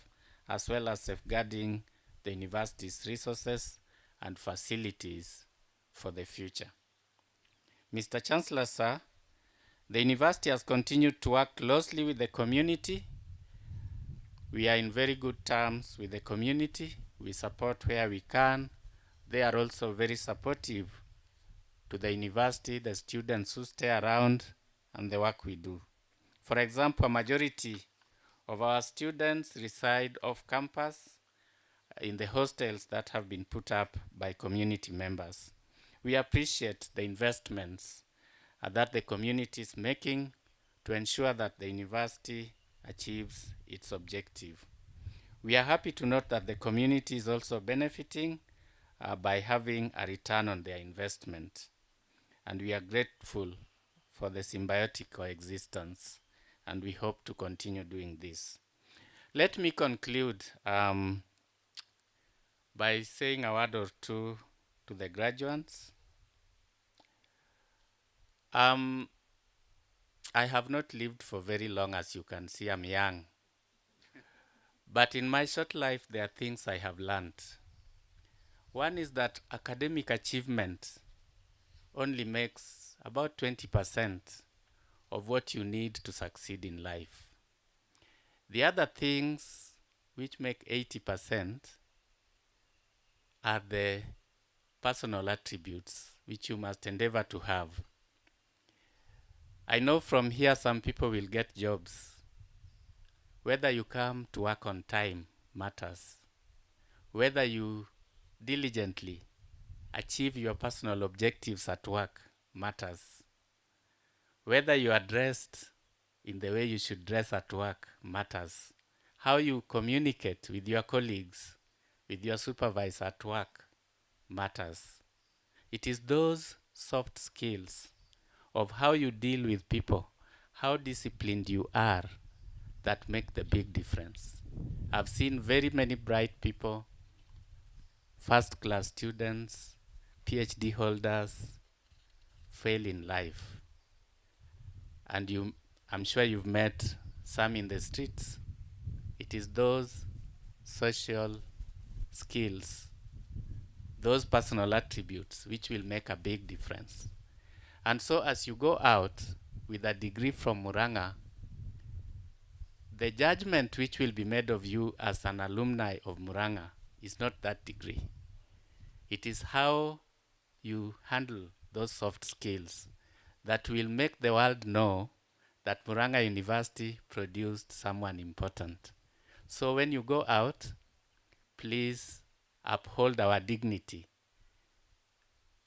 as well as safeguarding the university's resources and facilities for the future. Mr. Chancellor, sir, the university has continued to work closely with the community. We are in very good terms with the community. We support where we can. They are also very supportive to the university, the students who stay around, and the work we do. For example, a majority of our students reside off campus in the hostels that have been put up by community members. We appreciate the investments that the community is making to ensure that the university achieves its objective. We are happy to note that the community is also benefiting by having a return on their investment. And we are grateful for the symbiotic coexistence, and we hope to continue doing this. Let me conclude by saying a word or two to the graduates. I have not lived for very long, as you can see, I'm young. But in my short life, there are things I have learned. One is that academic achievement only makes about 20% of what you need to succeed in life. The other things which make 80% are the personal attributes which you must endeavor to have. I know from here some people will get jobs. Whether you come to work on time matters. Whether you diligently achieve your personal objectives at work matters. Whether you are dressed in the way you should dress at work matters. How you communicate with your colleagues with your supervisor at work matters. It is those soft skills of how you deal with people, how disciplined you are, that make the big difference. I've seen very many bright people, first-class students, PhD holders, fail in life. And I'm sure you've met some in the streets. It is those social skills, those personal attributes, which will make a big difference. And so as you go out with a degree from Murang'A, the judgment which will be made of you as an alumni of Murang'A is not that degree. It is how you handle those soft skills that will make the world know that Murang'A University produced someone important. So when you go out, please uphold our dignity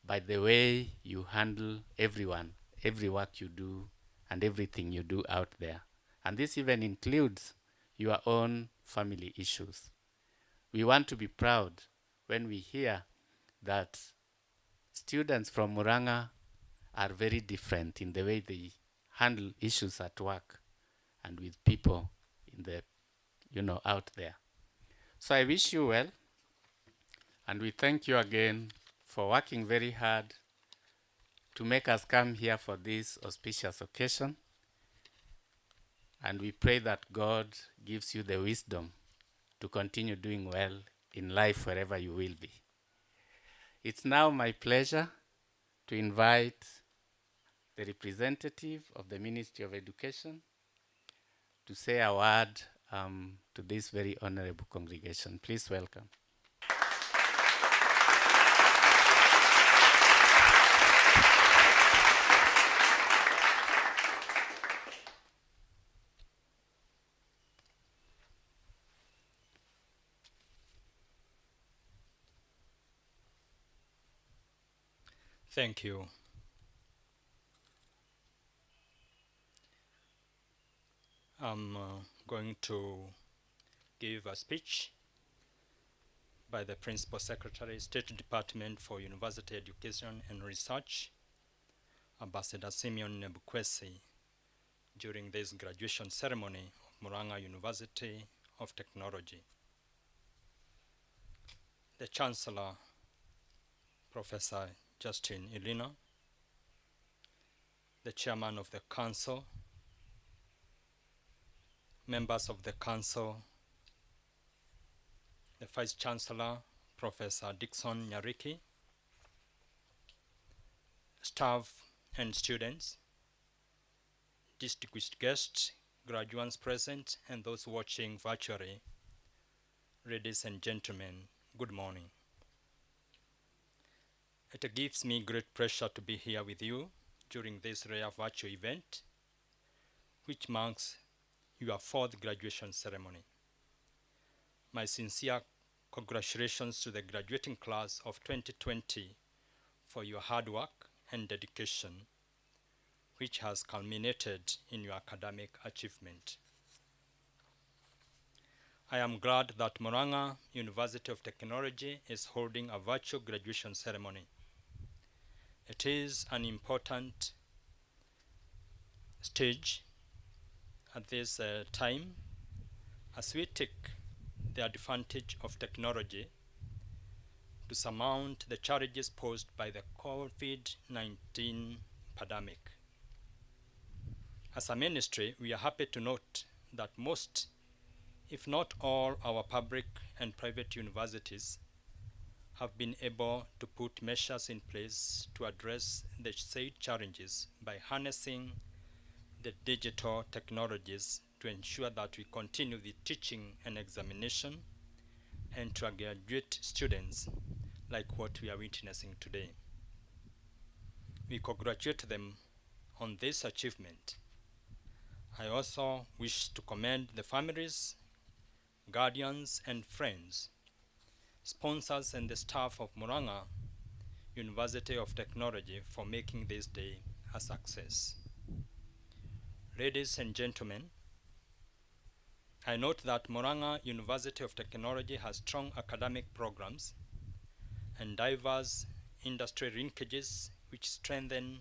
by the way you handle everyone, every work you do, and everything you do out there. And this even includes your own family issues. We want to be proud when we hear that students from Murang'A are very different in the way they handle issues at work and with people in the, out there. So I wish you well, and we thank you again for working very hard to make us come here for this auspicious occasion. And we pray that God gives you the wisdom to continue doing well in life wherever you will be. It's now my pleasure to invite the representative of the Ministry of Education to say a word to this very honorable congregation. Please welcome. Thank you. I'm going to give a speech by the Principal Secretary, State Department for University Education and Research, Ambassador Simeon Nebukwesi, during this graduation ceremony of Murang'A University of Technology. The Chancellor, Professor Justin Ilina, the Chairman of the Council, members of the Council, the Vice Chancellor, Professor Dixon Nyariki, staff and students, distinguished guests, graduates present, and those watching virtually, ladies and gentlemen, good morning. It gives me great pleasure to be here with you during this rare virtual event, which marks your fourth graduation ceremony. My sincere congratulations to the graduating class of 2020 for your hard work and dedication, which has culminated in your academic achievement. I am glad that Murang'A University of Technology is holding a virtual graduation ceremony. It is an important stage at this time as we take the advantage of technology to surmount the challenges posed by the COVID-19 pandemic. As a ministry, we are happy to note that most, if not all, our public and private universities have been able to put measures in place to address the said challenges by harnessing the digital technologies to ensure that we continue the teaching and examination and to graduate students like what we are witnessing today. We congratulate them on this achievement. I also wish to commend the families, guardians, and friends, sponsors, and the staff of Murang'A University of Technology for making this day a success. Ladies and gentlemen, I note that Murang'A University of Technology has strong academic programs and diverse industry linkages which strengthen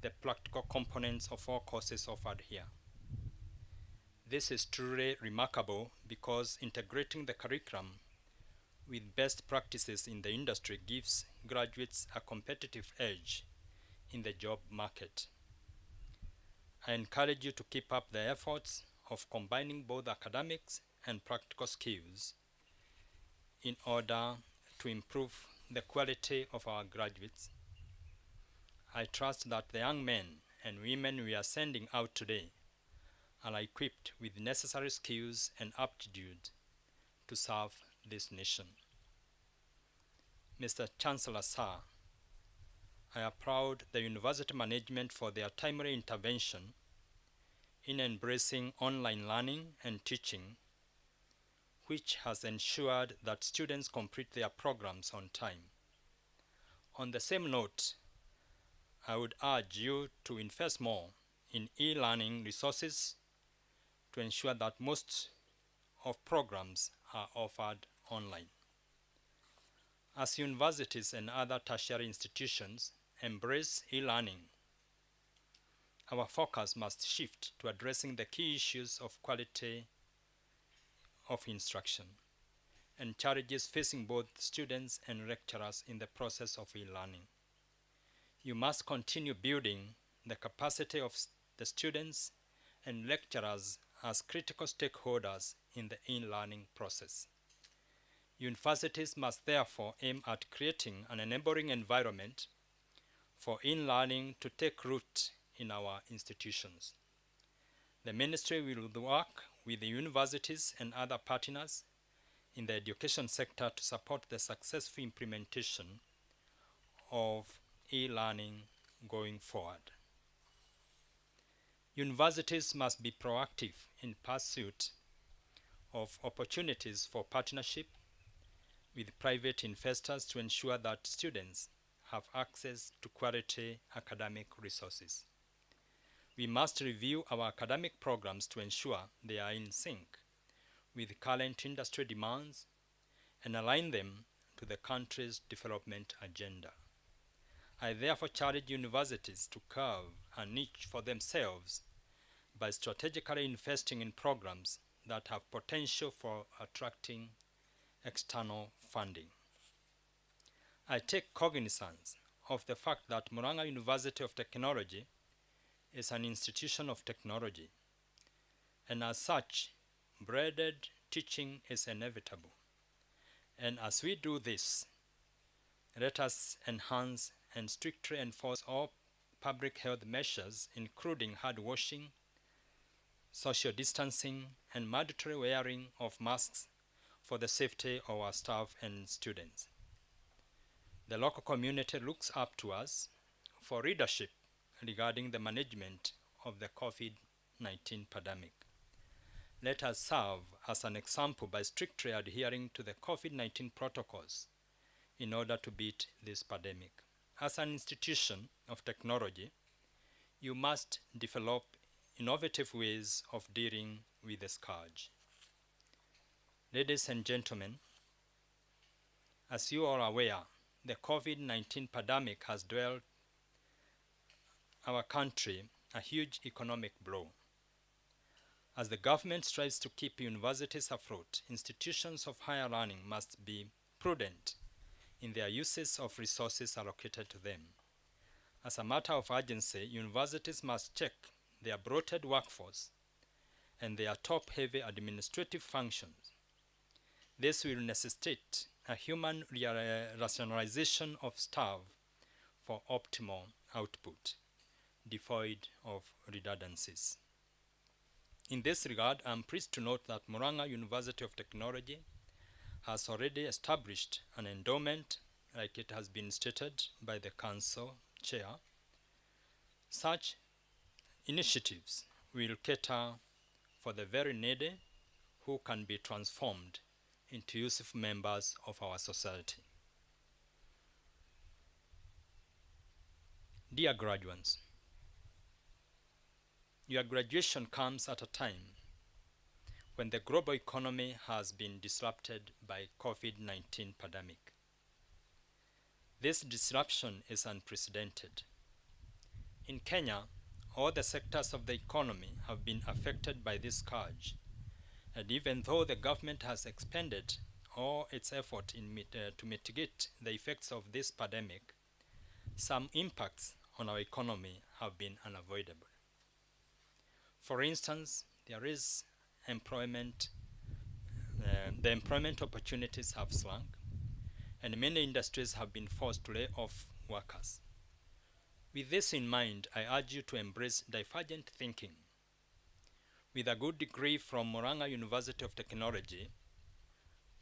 the practical components of all courses offered here. This is truly remarkable because integrating the curriculum with best practices in the industry gives graduates a competitive edge in the job market. I encourage you to keep up the efforts of combining both academics and practical skills in order to improve the quality of our graduates. I trust that the young men and women we are sending out today are equipped with necessary skills and aptitude to serve this nation. Mr. Chancellor, sir, I applaud the university management for their timely intervention in embracing online learning and teaching, which has ensured that students complete their programs on time. On the same note, I would urge you to invest more in e-learning resources to ensure that most of programs are offered online. As universities and other tertiary institutions embrace e-learning, our focus must shift to addressing the key issues of quality of instruction and challenges facing both students and lecturers in the process of e-learning. You must continue building the capacity of the students and lecturers as critical stakeholders in the e-learning process. Universities must therefore aim at creating an enabling environment for e-learning to take root in our institutions. The ministry will work with the universities and other partners in the education sector to support the successful implementation of e-learning going forward. Universities must be proactive in pursuit of opportunities for partnership with private investors to ensure that students have access to quality academic resources. We must review our academic programs to ensure they are in sync with current industry demands and align them to the country's development agenda. I therefore challenge universities to carve a niche for themselves by strategically investing in programs that have potential for attracting external funding. I take cognizance of the fact that Murang'A University of Technology is an institution of technology, and as such, blended teaching is inevitable. And as we do this, let us enhance and strictly enforce all public health measures, including hand washing, social distancing, and mandatory wearing of masks for the safety of our staff and students. The local community looks up to us for leadership regarding the management of the COVID-19 pandemic. Let us serve as an example by strictly adhering to the COVID-19 protocols in order to beat this pandemic. As an institution of technology, you must develop innovative ways of dealing with the scourge. Ladies and gentlemen, as you are aware, the COVID-19 pandemic has dealt our country a huge economic blow. As the government strives to keep universities afloat, institutions of higher learning must be prudent in their uses of resources allocated to them. As a matter of urgency, universities must check their bloated workforce and their top-heavy administrative functions. This will necessitate a human rationalization of staff for optimal output, devoid of redundancies. In this regard, I am pleased to note that Murang'A University of Technology has already established an endowment, like it has been stated by the Council Chair. Such initiatives will cater for the very needy who can be transformed into useful members of our society. Dear graduates, your graduation comes at a time when the global economy has been disrupted by COVID-19 pandemic. This disruption is unprecedented. In Kenya, all the sectors of the economy have been affected by this scourge, and even though the government has expended all its effort to mitigate the effects of this pandemic, some impacts on our economy have been unavoidable. For instance, there is employment, the employment opportunities have shrunk, and many industries have been forced to lay off workers. With this in mind, I urge you to embrace divergent thinking. With a good degree from Murang'A University of Technology,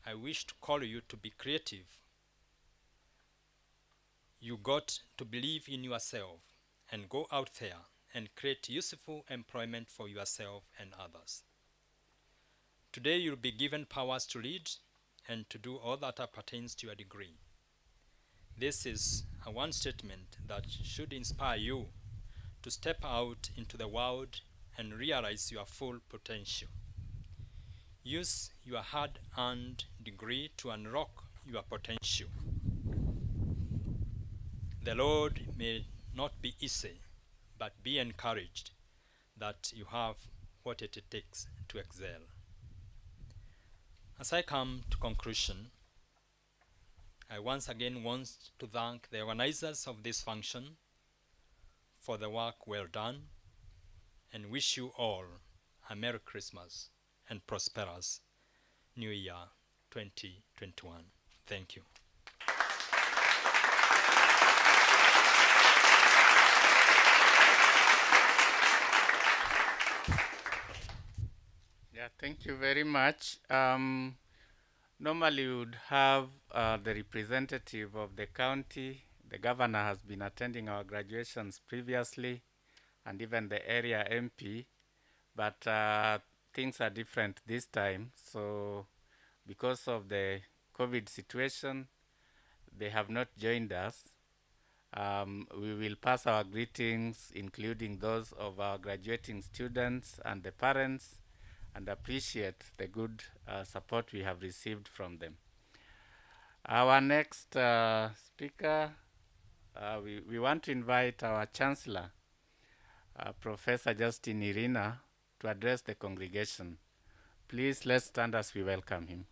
I wish to call you to be creative. You got to believe in yourself and go out there and create useful employment for yourself and others. Today you'll be given powers to lead and to do all that pertains to your degree. This is a one statement that should inspire you to step out into the world and realize your full potential. Use your hard-earned degree to unlock your potential. The road may not be easy, but be encouraged that you have what it takes to excel. As I come to conclusion, I once again want to thank the organizers of this function for the work well done and wish you all a Merry Christmas and prosperous New Year 2021. Thank you. Yeah, thank you very much. Normally we would have the representative of the county. The governor has been attending our graduations previously, and even the area MP, but things are different this time. So because of the COVID situation, they have not joined us. We will pass our greetings, including those of our graduating students and the parents, and appreciate the good support we have received from them. Our next speaker, we want to invite our Chancellor, Professor Justin Irina, to address the congregation. Please, let's stand as we welcome him.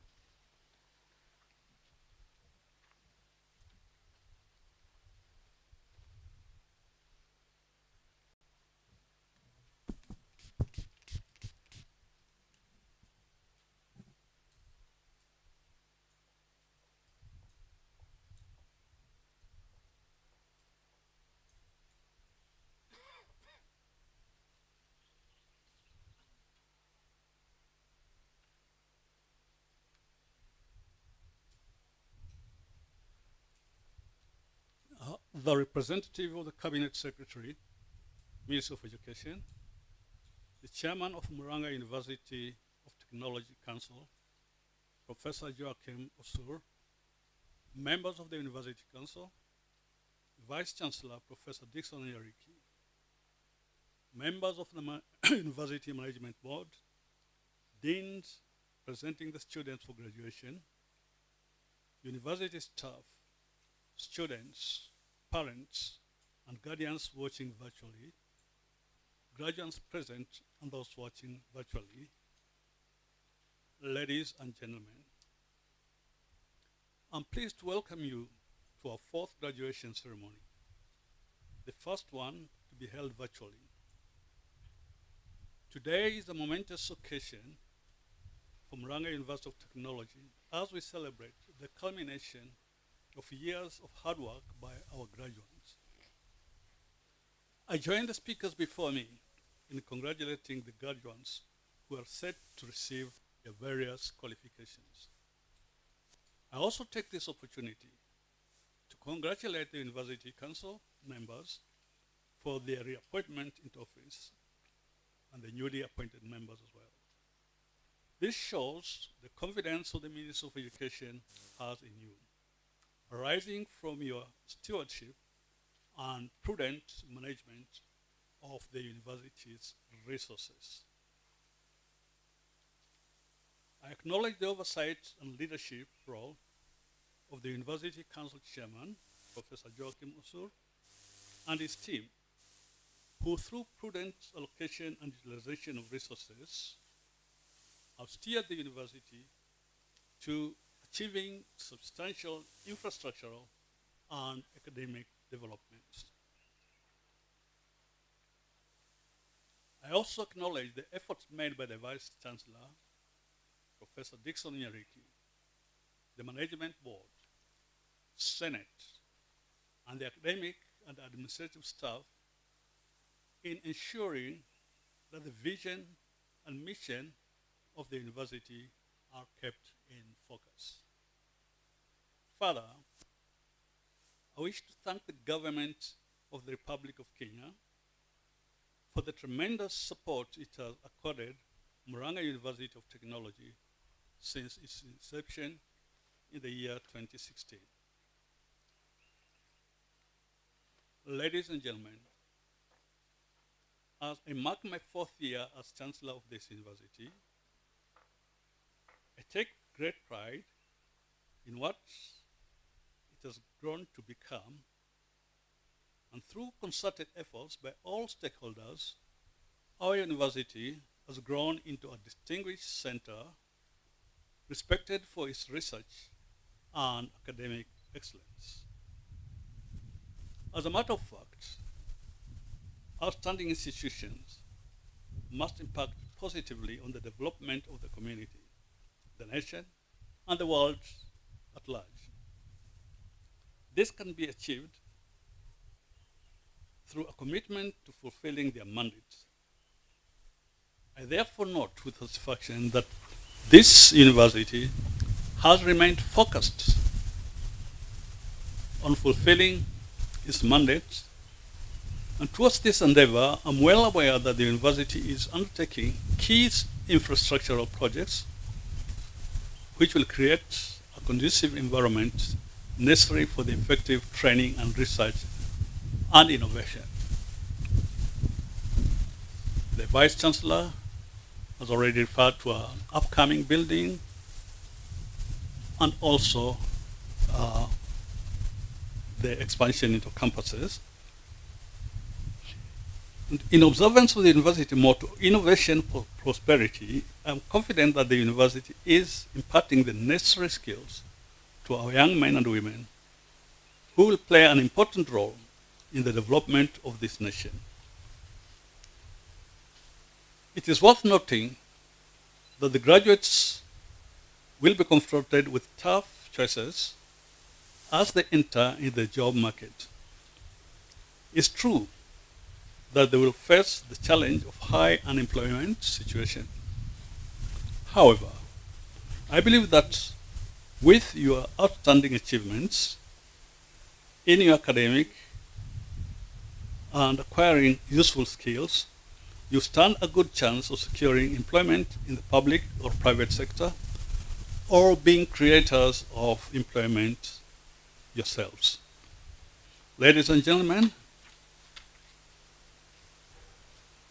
The representative of the Cabinet Secretary, Minister of Education, the Chairman of Murang'A University of Technology Council, Professor Joachim Osur, members of the University Council, Vice Chancellor, Professor Dixon Yariki, members of the University Management Board, deans presenting the students for graduation, university staff, students, parents, and guardians watching virtually, graduates present and those watching virtually, ladies and gentlemen. I'm pleased to welcome you to our fourth graduation ceremony, the first one to be held virtually. Today is a momentous occasion for Murang'A University of Technology as we celebrate the culmination of years of hard work by our graduates. I join the speakers before me in congratulating the graduates who are set to receive their various qualifications. I also take this opportunity to congratulate the University Council members for their reappointment into office and the newly appointed members as well. This shows the confidence of the Minister of Education has in you, arising from your stewardship and prudent management of the university's resources. I acknowledge the oversight and leadership role of the University Council Chairman, Professor Joachim Usur, and his team, who through prudent allocation and utilization of resources have steered the university to achieving substantial infrastructural and academic developments. I also acknowledge the efforts made by the Vice Chancellor, Professor Dickson Nyariki, the Management Board, Senate, and the academic and administrative staff in ensuring that the vision and mission of the university are kept in focus. Further, I wish to thank the government of the Republic of Kenya for the tremendous support it has accorded Murang'A University of Technology since its inception in the year 2016. Ladies and gentlemen, as I mark my 4th year as Chancellor of this university, I take great pride in what it has grown to become, and through concerted efforts by all stakeholders, our university has grown into a distinguished center respected for its research and academic excellence. As a matter of fact, outstanding institutions must impact positively on the development of the community, the nation, and the world at large. This can be achieved through a commitment to fulfilling their mandates. I therefore note with satisfaction that this university has remained focused on fulfilling its mandate, and towards this endeavor, I'm well aware that the university is undertaking key infrastructural projects which will create a conducive environment necessary for the effective training and research and innovation. The Vice Chancellor has already referred to an upcoming building and also the expansion into campuses. And in observance of the university motto, innovation for prosperity, I'm confident that the university is imparting the necessary skills to our young men and women who will play an important role in the development of this nation. It is worth noting that the graduates will be confronted with tough choices as they enter in the job market. It's true that they will face the challenge of high unemployment situation. However, I believe that with your outstanding achievements in your academic and acquiring useful skills, you stand a good chance of securing employment in the public or private sector, or being creators of employment yourselves. Ladies and gentlemen,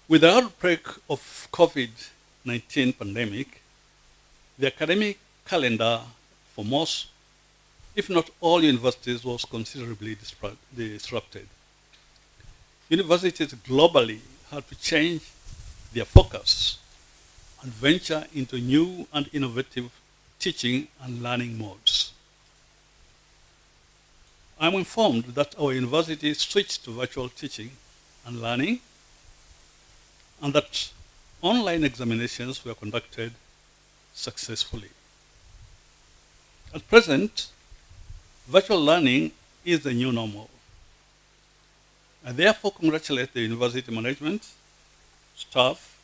with the outbreak of COVID-19 pandemic, the academic calendar for most, if not all universities, was considerably disrupted. Universities globally had to change their focus and venture into new and innovative teaching and learning modes. I'm informed that our university switched to virtual teaching and learning, and that online examinations were conducted successfully. At present, virtual learning is the new normal. I therefore congratulate the university management, staff,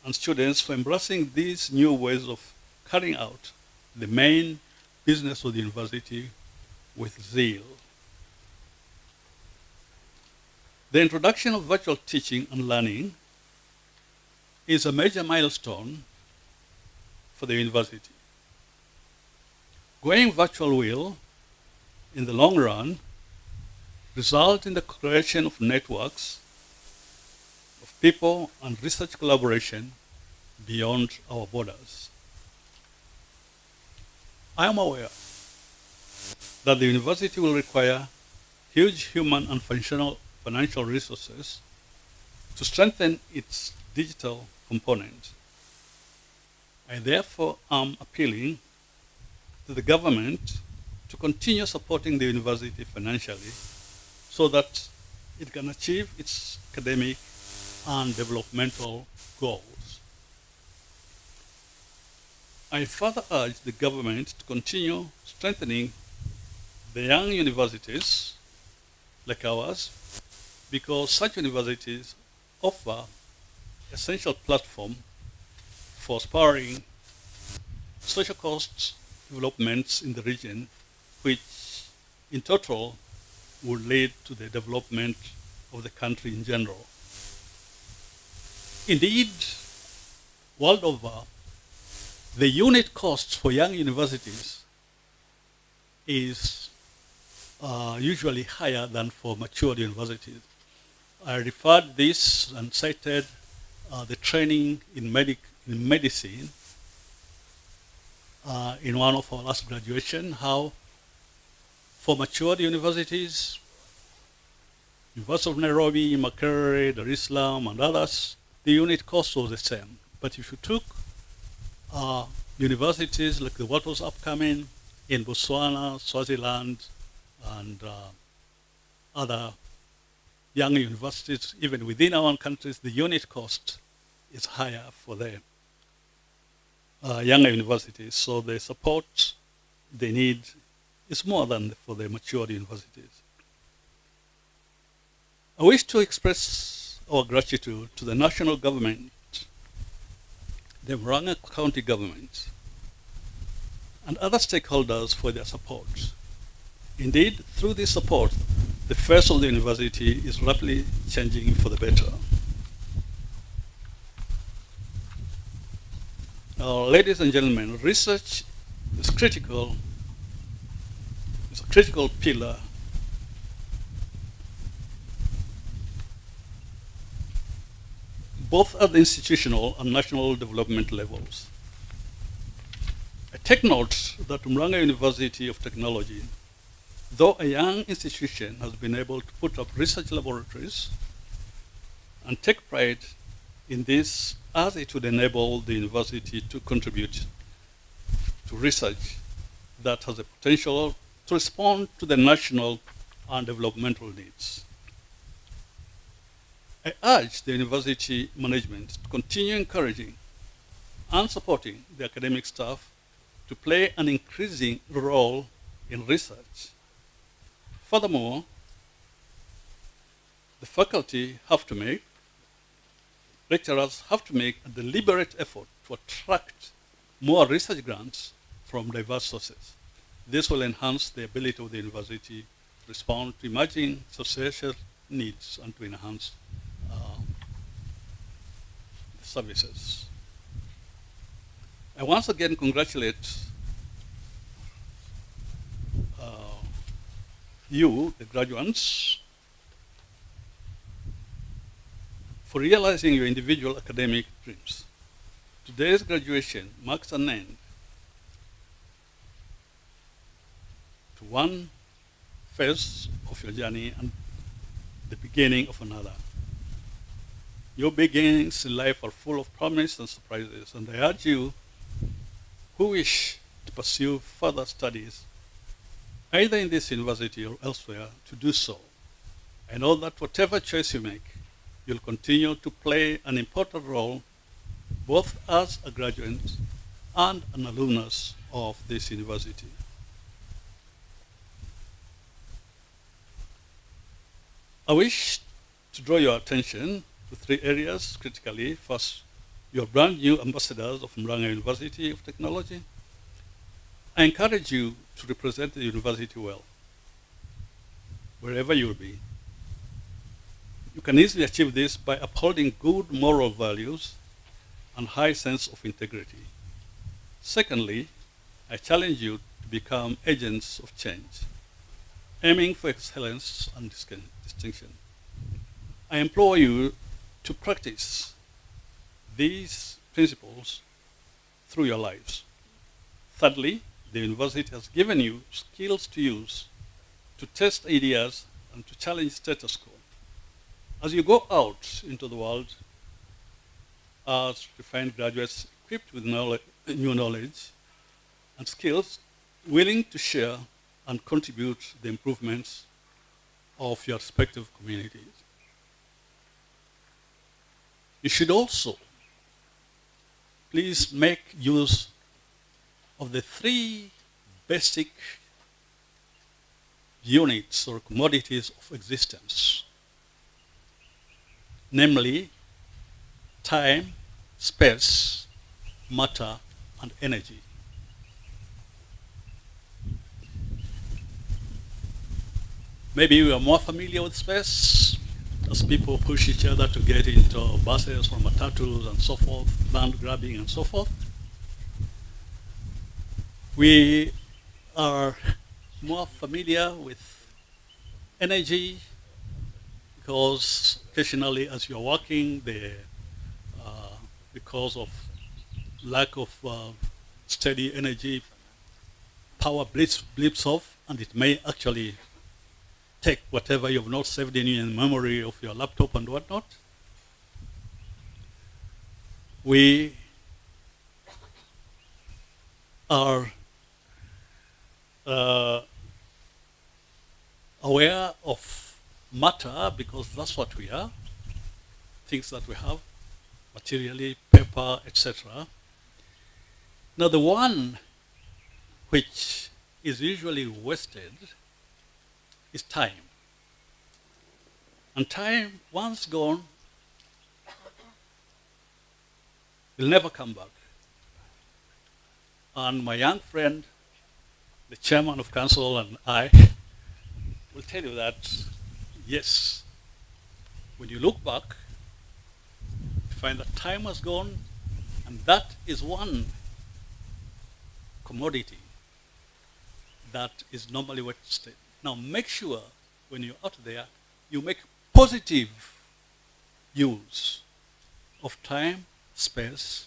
and students for embracing these new ways of carrying out the main business of the university with zeal. The introduction of virtual teaching and learning is a major milestone for the university. Going virtual will, in the long run, result in the creation of networks of people and research collaboration beyond our borders. I am aware that the university will require huge human and financial resources to strengthen its digital component. I therefore am appealing to the government to continue supporting the university financially so that it can achieve its academic and developmental goals. I further urge the government to continue strengthening the young universities like ours, because such universities offer essential platform for spurring social cost developments in the region, which in total would lead to the development of the country in general. Indeed, world over, the unit cost for young universities is usually higher than for mature universities. I referred this and cited the training in medicine in one of our last graduation, how for mature universities, University of Nairobi, Makerere, Dar es Salaam, and others, the unit cost was the same. But if you took universities like the what was upcoming in Botswana, Swaziland, and other young universities, even within our own countries, the unit cost is higher for the younger universities. So the support they need is more than for the mature universities. I wish to express our gratitude to the national government, the Murang'A County government, and other stakeholders for their support. Indeed, through this support, the face of the university is rapidly changing for the better. Now, ladies and gentlemen, research is critical. It's a critical pillar both at the institutional and national development levels. I take note that Murang'A University of Technology, though a young institution, has been able to put up research laboratories and take pride in this, as it would enable the university to contribute to research that has the potential to respond to the national and developmental needs. I urge the university management to continue encouraging and supporting the academic staff to play an increasing role in research. Furthermore, the faculty have to make, lecturers have to make a deliberate effort to attract more research grants from diverse sources. This will enhance the ability of the university to respond to emerging societal needs and to enhance the services. I once again congratulate you, the graduates, for realizing your individual academic dreams. Today's graduation marks an end to one phase of your journey and the beginning of another. Your beginnings in life are full of promise and surprises, and I urge you who wish to pursue further studies, either in this university or elsewhere, to do so. I know that whatever choice you make, you'll continue to play an important role both as a graduate and an alumnus of this university. I wish to draw your attention to three areas critically. First, you are brand new ambassadors of Murang'A University of Technology. I encourage you to represent the university well, wherever you will be. You can easily achieve this by upholding good moral values and high sense of integrity. Secondly, I challenge you to become agents of change, aiming for excellence and distinction. I implore you to practice these principles through your lives. Thirdly, the university has given you skills to use to test ideas and to challenge status quo. As you go out into the world as refined graduates equipped with new knowledge and skills, willing to share and contribute to the improvements of your respective communities. You should also please make use of the three basic units or commodities of existence, namely time, space, matter, and energy. Maybe we are more familiar with space as people push each other to get into buses or matatus and so forth, land grabbing and so forth. We are more familiar with energy because occasionally as you're working, because of lack of steady energy, power blips off, and it may actually take whatever you've not saved in memory of your laptop and whatnot. We are aware of matter because that's what we are, things that we have, materially, paper, etc. Now the one which is usually wasted is time. And time, once gone, will never come back. And my young friend, the chairman of council, and I will tell you that, yes, when you look back, you find that time has gone, and that is one commodity that is normally wasted. Now make sure when you're out there, you make positive use of time, space,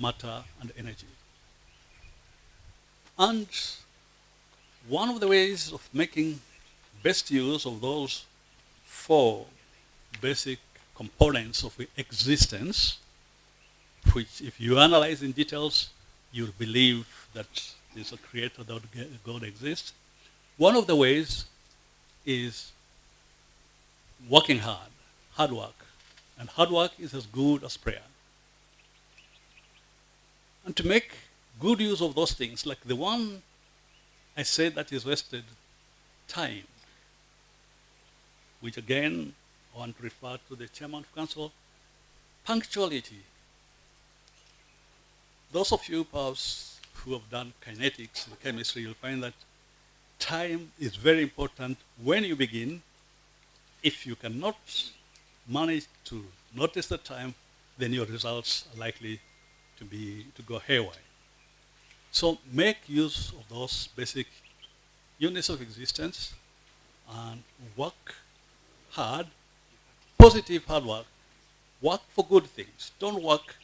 matter, and energy. And one of the ways of making best use of those four basic components of existence, which if you analyze in details, you'll believe that there's a creator, that God exists. One of the ways is working hard work. And hard work is as good as prayer. And to make good use of those things, like the one I said that is wasted, time, which again, I want to refer to the chairman of council, punctuality. Those of you perhaps who have done kinetics and chemistry, you'll find that time is very important when you begin. If you cannot manage to notice the time, then your results are likely to go haywire. So make use of those basic units of existence and work hard, positive hard work. Work for good things. Don't work,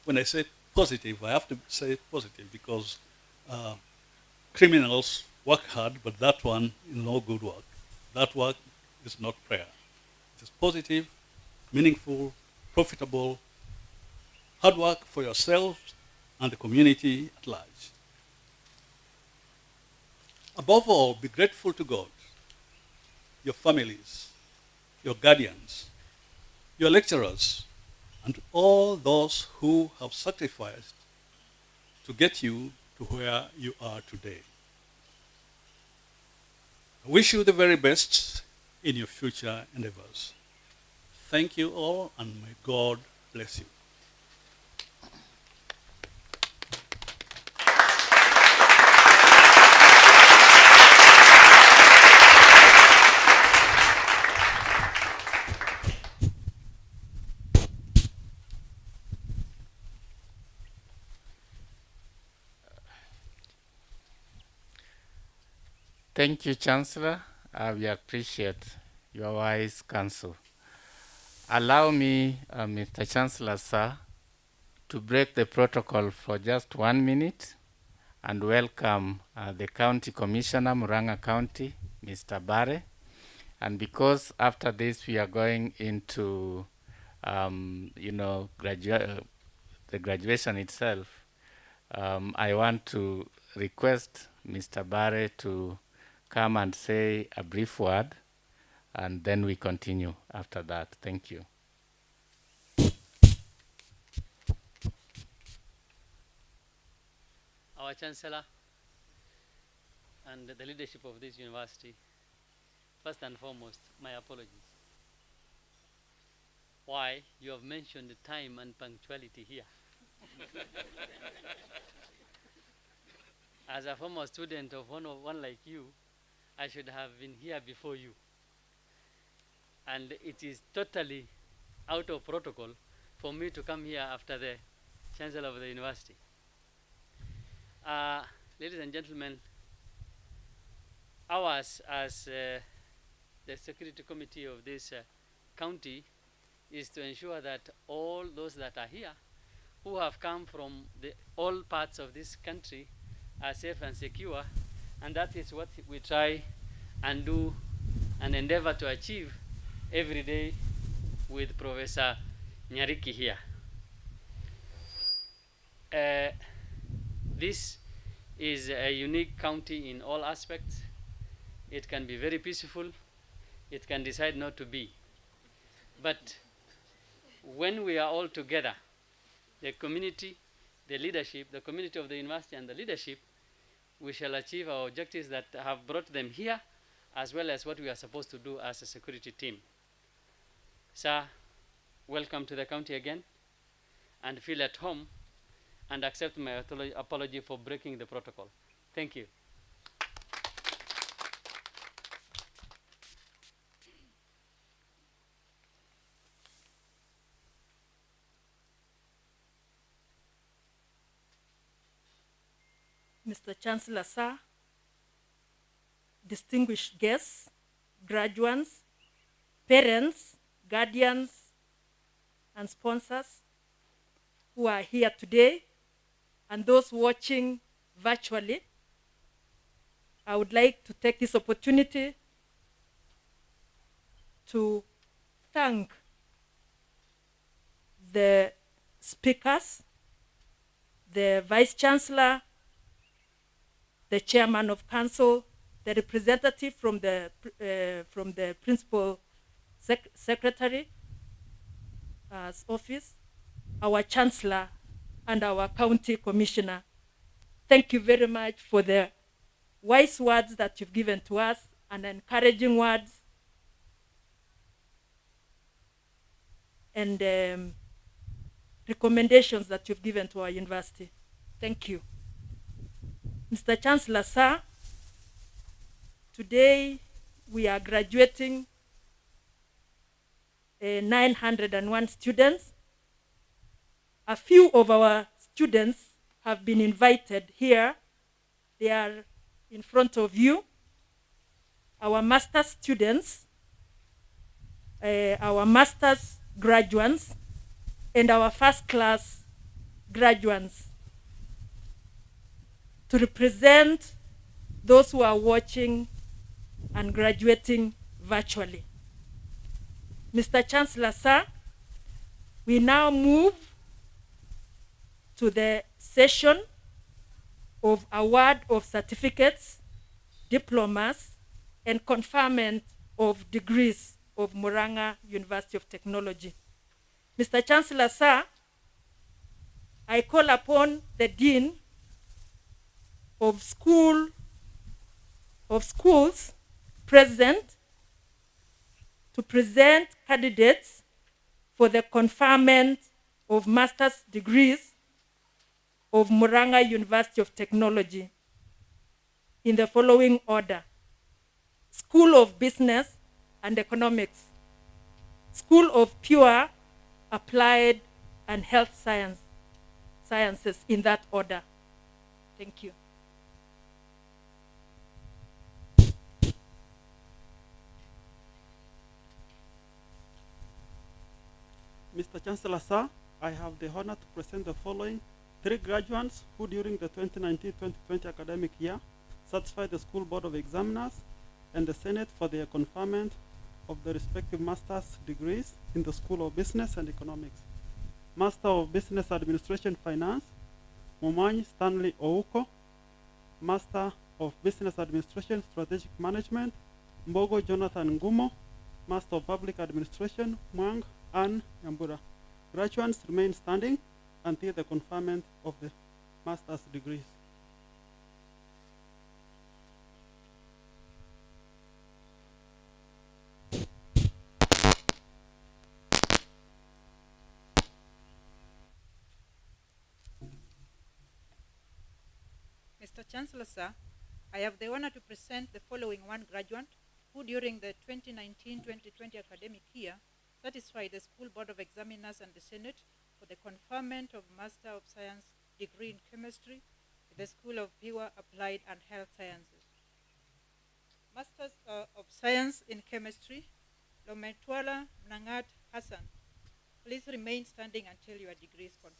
when I say positive, I have to say positive because criminals work hard, but that one is no good work. That work is not prayer. It is positive, meaningful, profitable, hard work for yourself and the community at large. Above all, be grateful to God, your families, your guardians, your lecturers, and all those who have sacrificed to get you to where you are today. I wish you the very best in your future endeavors. Thank you all, and may God bless you. Thank you, Chancellor. We appreciate your wise counsel. Allow me, Mr. Chancellor, sir, to break the protocol for just 1 minute and welcome the County Commissioner, Murang'A County, Mr. Bare. And because after this we are going into, the graduation itself, I want to request Mr. Bare to come and say a brief word, and then we continue after that. Thank you. Our Chancellor and the leadership of this university, first and foremost, my apologies. Why? You have mentioned the time and punctuality here. As a former student of one like you, I should have been here before you. And it is totally out of protocol for me to come here after the Chancellor of the university. Ladies and gentlemen, ours as the security committee of this county is to ensure that all those that are here who have come from all parts of this country are safe and secure, and that is what we try and do and endeavor to achieve every day with Professor Nyariki here. This is a unique county in all aspects. It can be very peaceful. It can decide not to be. But when we are all together, the community, the leadership, the community of the university and the leadership, we shall achieve our objectives that have brought them here, as well as what we are supposed to do as a security team. Sir, welcome to the county again, and feel at home, and accept my apology for breaking the protocol. Thank you. Mr. Chancellor, sir, distinguished guests, graduates, parents, guardians, and sponsors who are here today, and those watching virtually, I would like to take this opportunity to thank the speakers, the Vice Chancellor, the Chairman of Council, the representative from the Principal Secretary's office, our Chancellor, and our County Commissioner. Thank you very much for the wise words that you've given to us and encouraging words and recommendations that you've given to our university. Thank you. Mr. Chancellor, sir, today we are graduating 901 students. A few of our students have been invited here. They are in front of you. Our master's students, our master's graduates, and our first class graduates, to represent those who are watching and graduating virtually. Mr. Chancellor, sir, we now move to the session of award of certificates, diplomas, and conferment of degrees of Murang'A University of Technology. Mr. Chancellor, sir, I call upon the Dean of schools present to present candidates for the conferment of master's degrees of Murang'A University of Technology in the following order: School of Business and Economics, School of Pure, Applied, and Health Sciences, in that order. Thank you. Mr. Chancellor, sir, I have the honor to present the following 3 graduates who during the 2019-2020 academic year satisfied the School Board of Examiners and the Senate for their conferment of the respective master's degrees in the School of Business and Economics. Master of Business Administration Finance, Mumanyi Stanley Ouko. Master of Business Administration Strategic Management, Mbogo Jonathan Ngumo. Master of Public Administration, Mwang Ann Nyambura. Graduates remain standing until the conferment of the master's degrees. Mr. Chancellor, sir, I have the honor to present the following one graduate who during the 2019-2020 academic year satisfied the School Board of Examiners and the Senate for the conferment of Master of Science degree in Chemistry in the School of Pure Applied and Health Sciences. Masters of Science in Chemistry, Lometwala Murang'A Hassan. Please remain standing until your degree is conferred.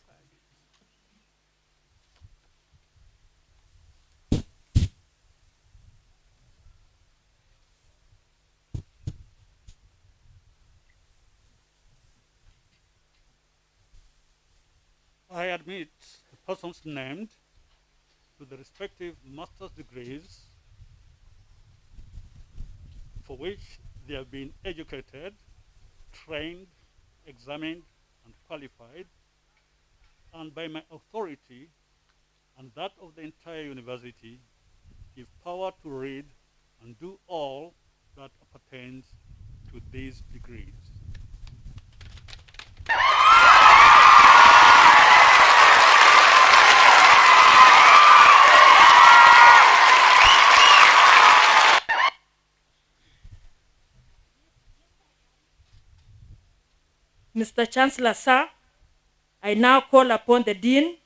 I admit the persons named to the respective master's degrees for which they have been educated, trained, examined, and qualified, and by my authority and that of the entire university, give power to read and do all that pertains to these degrees. Mr. Chancellor, sir, I now call upon the Dean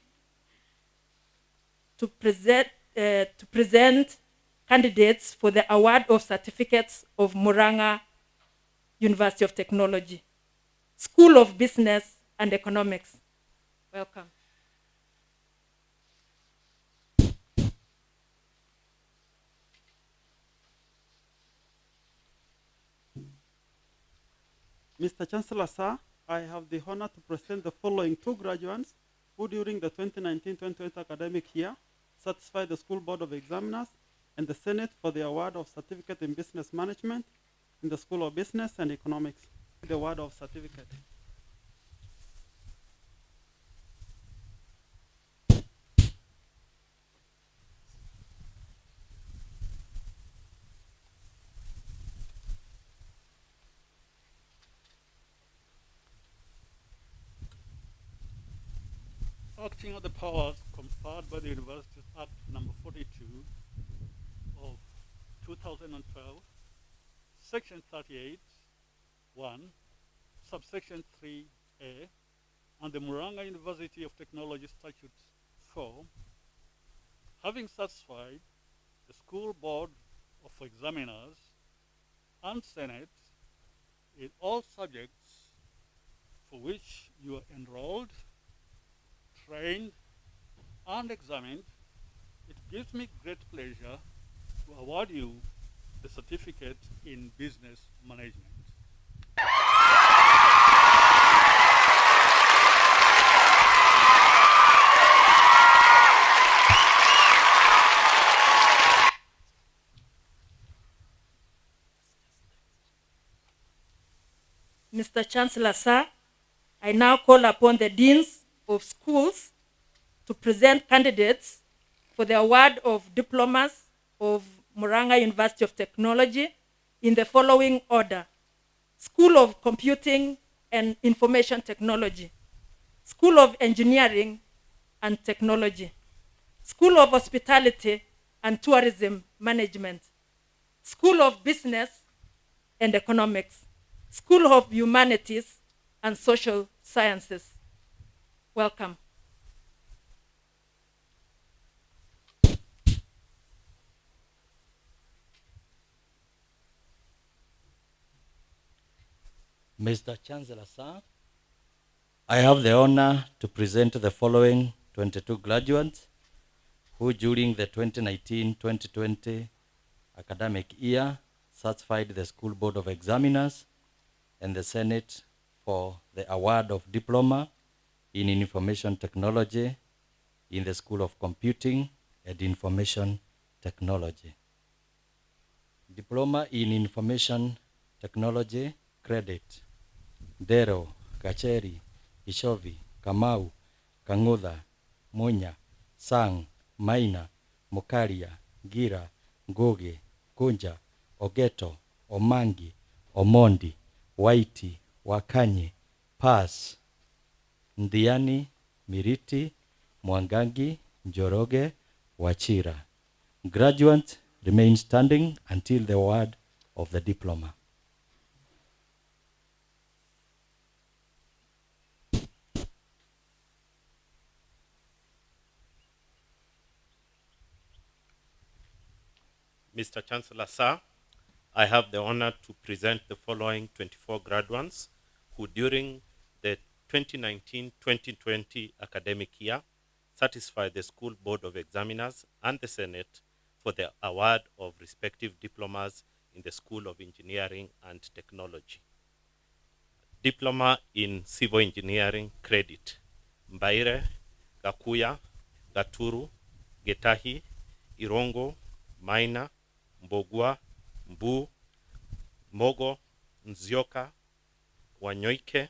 to present candidates for the award of certificates of Murang'A University of Technology, School of Business and Economics. Welcome. Mr. Chancellor, sir, I have the honor to present the following 2 graduates who during the 2019-2020 academic year satisfied the School Board of Examiners and the Senate for the award of Certificate in Business Management in the School of Business and Economics. The award of certificate. Acting on the powers conferred by the Universities Act number 42 of 2012, section 38, 1, subsection 3A, and the Murang'A University of Technology Statute 4, having satisfied the School Board of Examiners and Senate in all subjects for which you are enrolled, trained, and examined, it gives me great pleasure to award you the certificate in business management. Mr. Chancellor, sir, I now call upon the deans of schools to present candidates for the award of diplomas of Murang'A University of Technology in the following order: School of Computing and Information Technology, School of Engineering and Technology, School of Hospitality and Tourism Management, School of Business and Economics, School of Humanities and Social Sciences. Welcome. Mr. Chancellor, sir, I have the honor to present the following 22 graduates who during the 2019-2020 academic year satisfied the School Board of Examiners and the Senate for the award of Diploma in Information Technology in the School of Computing and Information Technology. Diploma in Information Technology credit Dero, Kacheri, Ishovi, Kamau, Kang'udha, Munya, Sang, Maina, Mukaria, Gira, Ngugi, Kunja, Ogeto, Omangi, Omondi, Waiti, Wakanyi, Pass, Ndiani, Miriti, Mwangangi, Njoroge, Wachira. Graduates remain standing until the award of the diploma. Mr. Chancellor, sir, I have the honor to present the following 24 graduates who during the 2019-2020 academic year satisfied the School Board of Examiners and the Senate for the award of respective diplomas in the School of Engineering and Technology. Diploma in Civil Engineering credit Mbaire, Gakuya, Gaturu, Getahi, Irongo, Maina, Mbogwa, Mbu, Mogo, Nzioka, Wanyoike,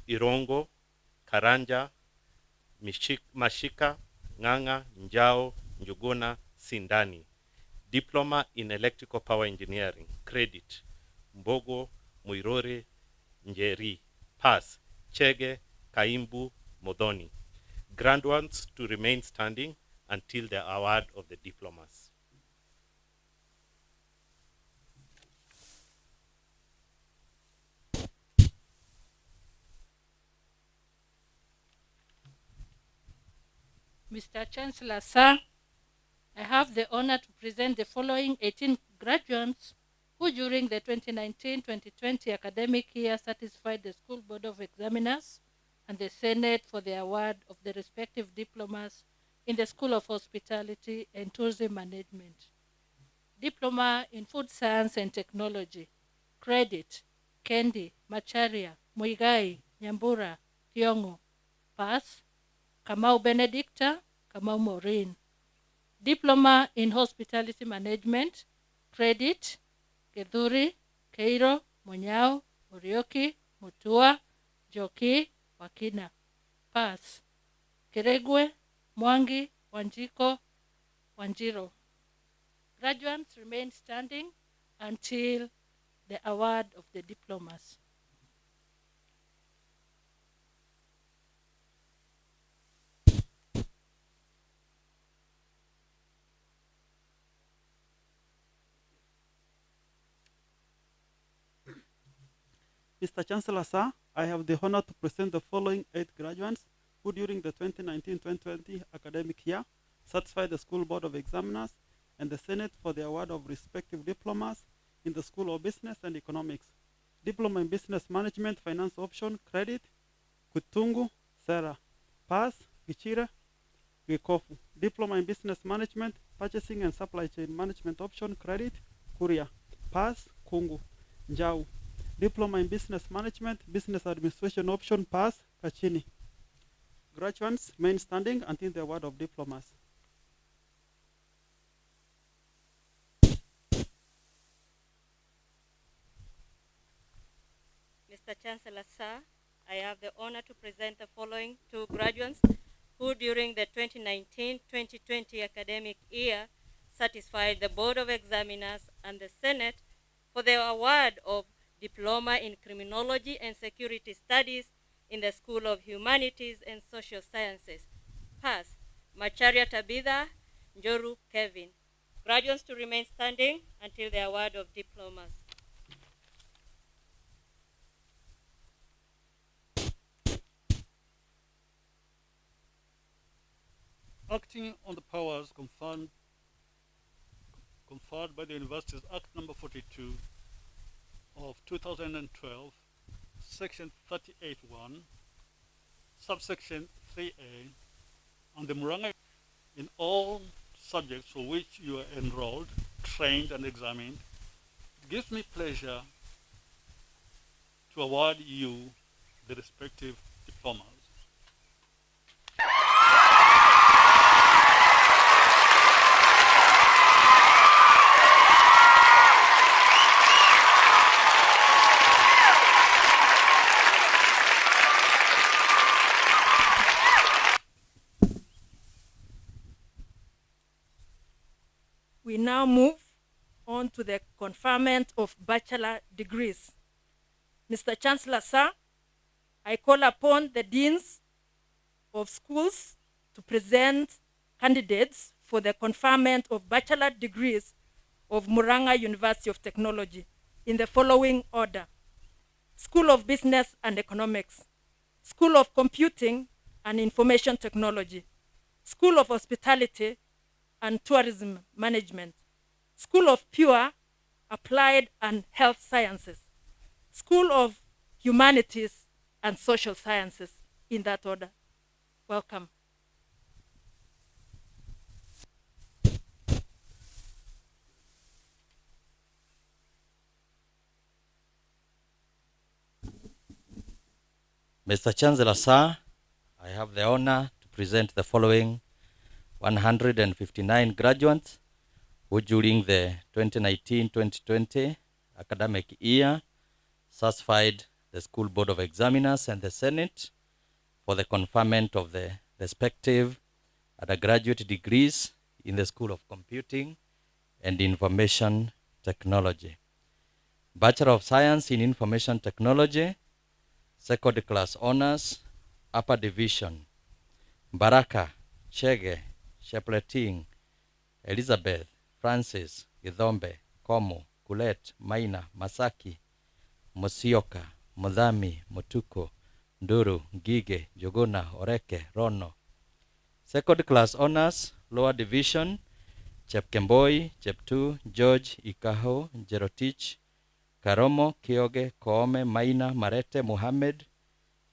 Irongo, Karanja, Mashika, Ng'ang'a, Njao, Njuguna, Sindani. Diploma in Electrical Power Engineering credit Mbogo, Muirori, Njeri. Pass Chege, Kaimbu, Modoni. Graduates to remain standing until the award of the diplomas. Mr. Chancellor, sir, I have the honor to present the following 18 graduates who during the 2019-2020 academic year satisfied the School Board of Examiners and the Senate for the award of the respective diplomas in the School of Hospitality and Tourism Management. Diploma in Food Science and Technology. Credit, Kendi, Macharia, Muigai, Nyambura, Thiongo. Pass, Kamau Benedicta, Kamau Maureen. Diploma in Hospitality Management. Credit, Gedhuri, Keiro, Monyao, Murioki, Mutua, Joki, Wakina. Pass, Kiregwe, Mwangi, Wanjiko, Wanjiro. Graduates remain standing until the award of the diplomas. Mr. Chancellor, sir, I have the honor to present the following 8 graduates who during the 2019-2020 academic year satisfied the School Board of Examiners and the Senate for the award of respective diplomas in the School of Business and Economics. Diploma in Business Management, Finance Option, Credit, Kutungu, Sarah. Pass, Gichira, Gikofu. Diploma in Business Management, Purchasing and Supply Chain Management Option, Credit, Kuria. Pass, Kungu, Njau. Diploma in Business Management, Business Administration Option, Pass, Kachini. Graduates remain standing until the award of diplomas. Mr. Chancellor, sir, I have the honor to present the following 2 graduates who during the 2019-2020 academic year satisfied the Board of Examiners and the Senate for the award of Diploma in Criminology and Security Studies in the School of Humanities and Social Sciences. Pass, Macharia Tabitha, Njoru Kevin. Graduates to remain standing until the award of diplomas. Acting on the powers conferred by the Universities Act number 42 of 2012, section 38(1), subsection 3A, and the Murang'A in all subjects for which you are enrolled, trained, and examined, it gives me pleasure to award you the respective diplomas. We now move on to the conferment of bachelor degrees. Mr. Chancellor, sir, I call upon the deans of schools to present candidates for the conferment of bachelor degrees of Murang'A University of Technology in the following order: School of Business and Economics, School of Computing and Information Technology, School of Hospitality and Tourism Management, School of Pure, Applied and Health Sciences, School of Humanities and Social Sciences, in that order. Welcome. Mr. Chancellor, sir, I have the honor to present the following 159 graduates who during the 2019-2020 academic year satisfied the School Board of Examiners and the Senate for the conferment of the respective undergraduate degrees in the School of Computing and Information Technology. Bachelor of Science in Information Technology, second class honors, upper division, Baraka, Chege, Shepleting, Elizabeth, Francis, Githombe, Komu, Kulet, Maina, Masaki, Musioka, Mudhami, Mutuko, Nduru, Gige, Jogona, Oreke, Rono. Second class honors, lower division, Chepkemboi, Cheptu, George, Ikaho, Jerotich, Karomo, Kioge, Koome, Maina, Marete, Muhammad,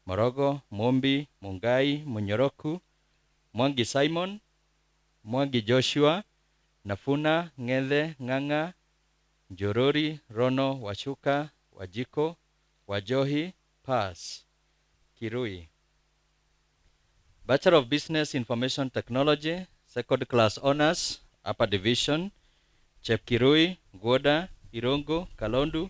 Morogo, Mumbi, Mungai, Munyoroku, Mwangi Simon, Mwangi Joshua, Nafuna, Ng'ethe, Ng'ang'a, Njorori, Rono, Washuka, Wajiko, Wajohi, Pass, Kirui. Bachelor of Business Information Technology, second class honors, upper division, Chepkirui, Gwoda, Irongo, Kalondu,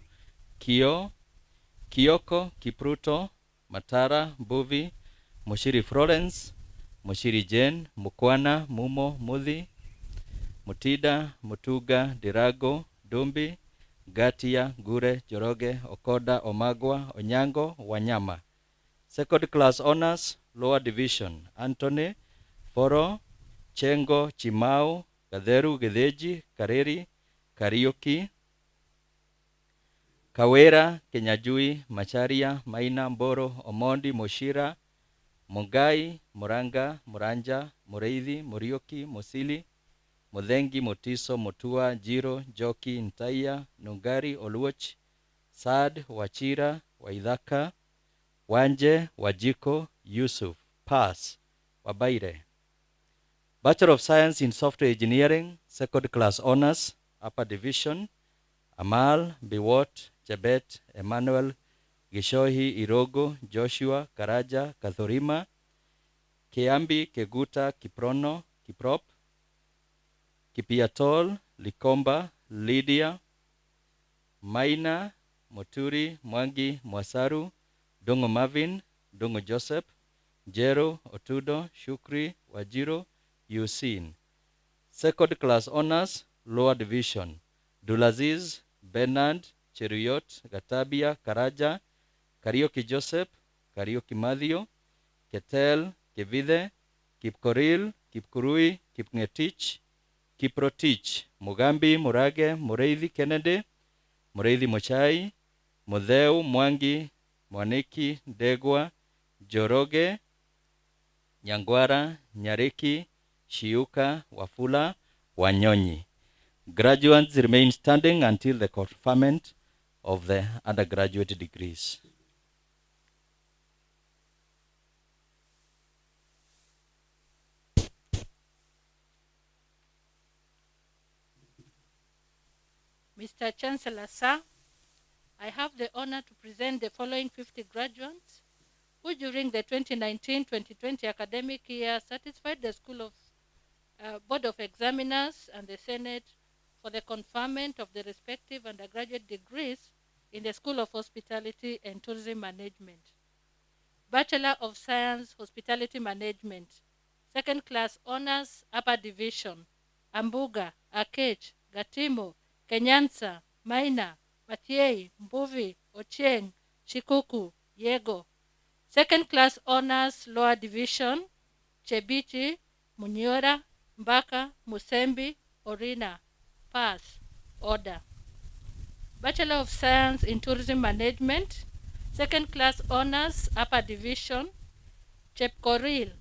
Kioko, Kipruto, Matara, Buvi, Mushiri Florence, Mushiri Jane, Mukwana, Mumo, Muthi, Mutida, Mutuga, Dirago, Dumbi, Gatia, Gure, Joroge, Okoda, Omagwa, Onyango, Wanyama. Second class honors, lower division, Anthony, Foro, Chengo, Chimau, Gatheru, Gedeji, Kareri, Kariuki, Kawera, Kenyajui, Macharia, Maina, Mboro, Omondi, Moshira, Mungai, Murang'A, Muranja, Mureithi, Murioki, Musili, Muthengi, Mutiso, Mutua, Jiro, Joki, Ntaya, Nungari, Oluoch, Sad, Wachira, Waithaka, Wanje, Wajiko, Yusuf, Pass, Wabaire. Bachelor of Science in Software Engineering, second class honors, upper division, Amal, Biwot, Chebet, Emmanuel, Gishohi, Irogo, Joshua, Karaja, Kathurima, Kiambi, Keguta, Kiprono, Kiprop, Kipiatol, Likomba, Lydia, Maina, Moturi, Mwangi, Mwasaru, Dongo Marvin, Dongo Joseph, Jero, Otudo, Shukri, Wajiro, Yusin. Second class honors, lower division, Dulaziz, Bernard, Cheruyot, Gatabia, Karaja, Karioki Joseph, Karioki Mathio, Ketel, Kevide, Kipkoril, Kipkurui, Kipngetich, Kiprotich, Mugambi, Murage, Mureithi Kennedy, Mureithi Mochai, Mutheu, Mwangi, Mwaniki, Degwa, Joroge, Nyangwara, Nyariki, Shiuka, Wafula, Wanyonyi. Graduates remain standing until the conferment of the undergraduate degrees. Mr. Chancellor, sir, I have the honor to present the following 50 graduates who during the 2019-2020 academic year satisfied the School of Board of Examiners and the Senate for the conferment of the respective undergraduate degrees in the School of Hospitality and Tourism Management. Bachelor of Science, Hospitality Management, Second Class Honors, Upper Division, Ambuga, Akech, Gatimo, Kenyansa, Maina, Matiei, Mbuvi, Ochieng, Shikuku, Yego. Second Class Honors, Lower Division, Chebichi, Munyora, Mbaka, Musembi, Orina. Pass. Order. Bachelor of Science in Tourism Management, Second Class Honors, Upper Division, Chepkoril,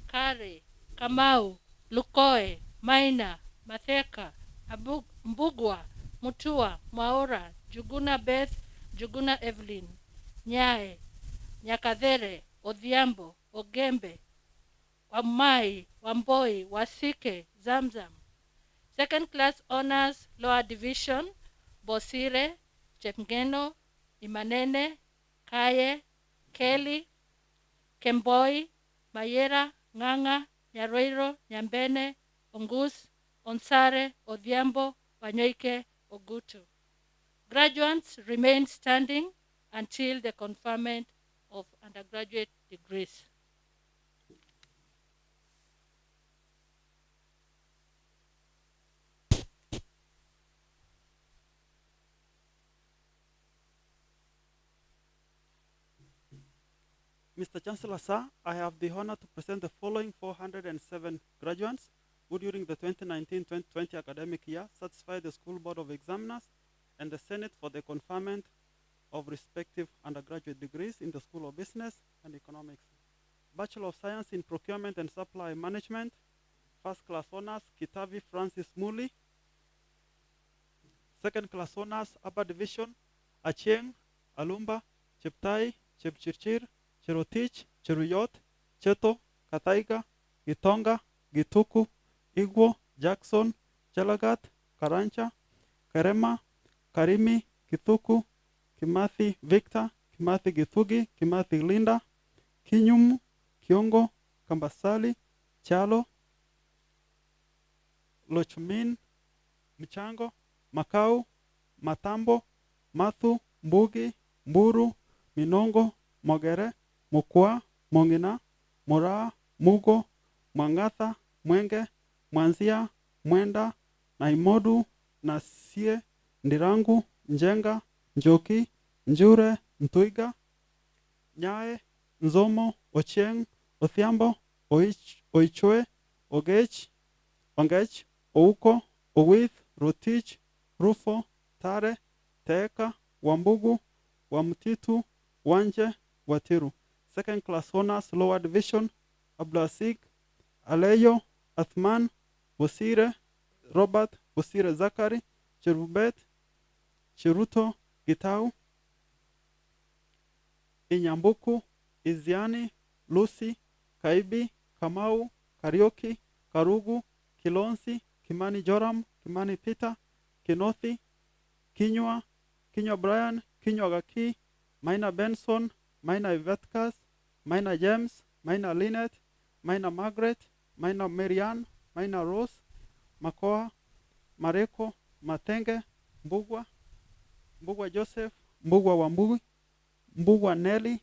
Kare, Kamau, Lukoe, Maina, Matheka, Mbugwa, Mutua, Mwaura, Juguna Beth, Juguna Evelyn, Nyae, Nyakadhere, Odhiambo, Ogembe, Wamai, Wamboi, Wasike, Zamzam. Second Class Honors, Lower Division, Bosire, Chepngeno, Imanene, Kaye, Kelly, Kemboi, Mayera, Ng'ang'a, Nyaroiro, Nyambene, Ongus, Onsare, Odhiambo, Wanyoike, Ogutu. Graduates remain standing until the conferment of undergraduate degrees. Mr. Chancellor, sir, I have the honor to present the following 407 graduates who during the 2019-2020 academic year satisfied the School Board of Examiners and the Senate for the conferment of respective undergraduate degrees in the School of Business and Economics. Bachelor of Science in Procurement and Supply Management, First Class Honors, Kitavi Francis Muli. Second Class Honors, Upper Division, Achieng, Alumba, Cheptai, Chepchirchir, Cherotich, Cheruyot, Cheto, Kataiga, Gitonga, Gituku, Igwo, Jackson, Chelagat, Karancha, Karema, Karimi, Kithuku, Kimathi Victor, Kimathi Githugi, Kimathi Linda, Kinyumu, Kiongo, Kambasali, Chalo, Lochmin, Mchango, Makau, Matambo, Mathu, Mbugi, Mburu, Minongo, Mogere, Mukwa, Mongina, Mura, Mugo, Mwangatha, Mwenge, Mwanzia, Mwenda, Naimodu, Nasie, Ndirangu, Njenga, Njoki, Njure, Ntuiga, Nyae, Nzomo, Ochieng, Othiambo, Oichwe, Ogech, Ongech, Ouko, Owith, Rotich, Rufo, Tare, Teeka, Wambugu, Wamtitu, Wanje, Watiru. Second Class Honors, Lower Division, Ablasik, Aleyo, Athman, Bosire, Robert, Bosire Zakari, Cherubet, Cheruto, Gitau, Inyambuku, Iziani, Lucy, Kaibi, Kamau, Karioki, Karugu, Kilonsi, Kimani Joram, Kimani Peter, Kinothi, Kinywa, Kinywa Brian, Kinywa Gaki, Maina Benson, Maina Ivetkas, Maina James, Maina Lynette, Maina Margaret, Maina Marianne, Maina Rose, Makoa, Mareko, Matenge, Mbugwa, Mbugwa Joseph, Mbugwa Wambui, Mbugwa Nelly,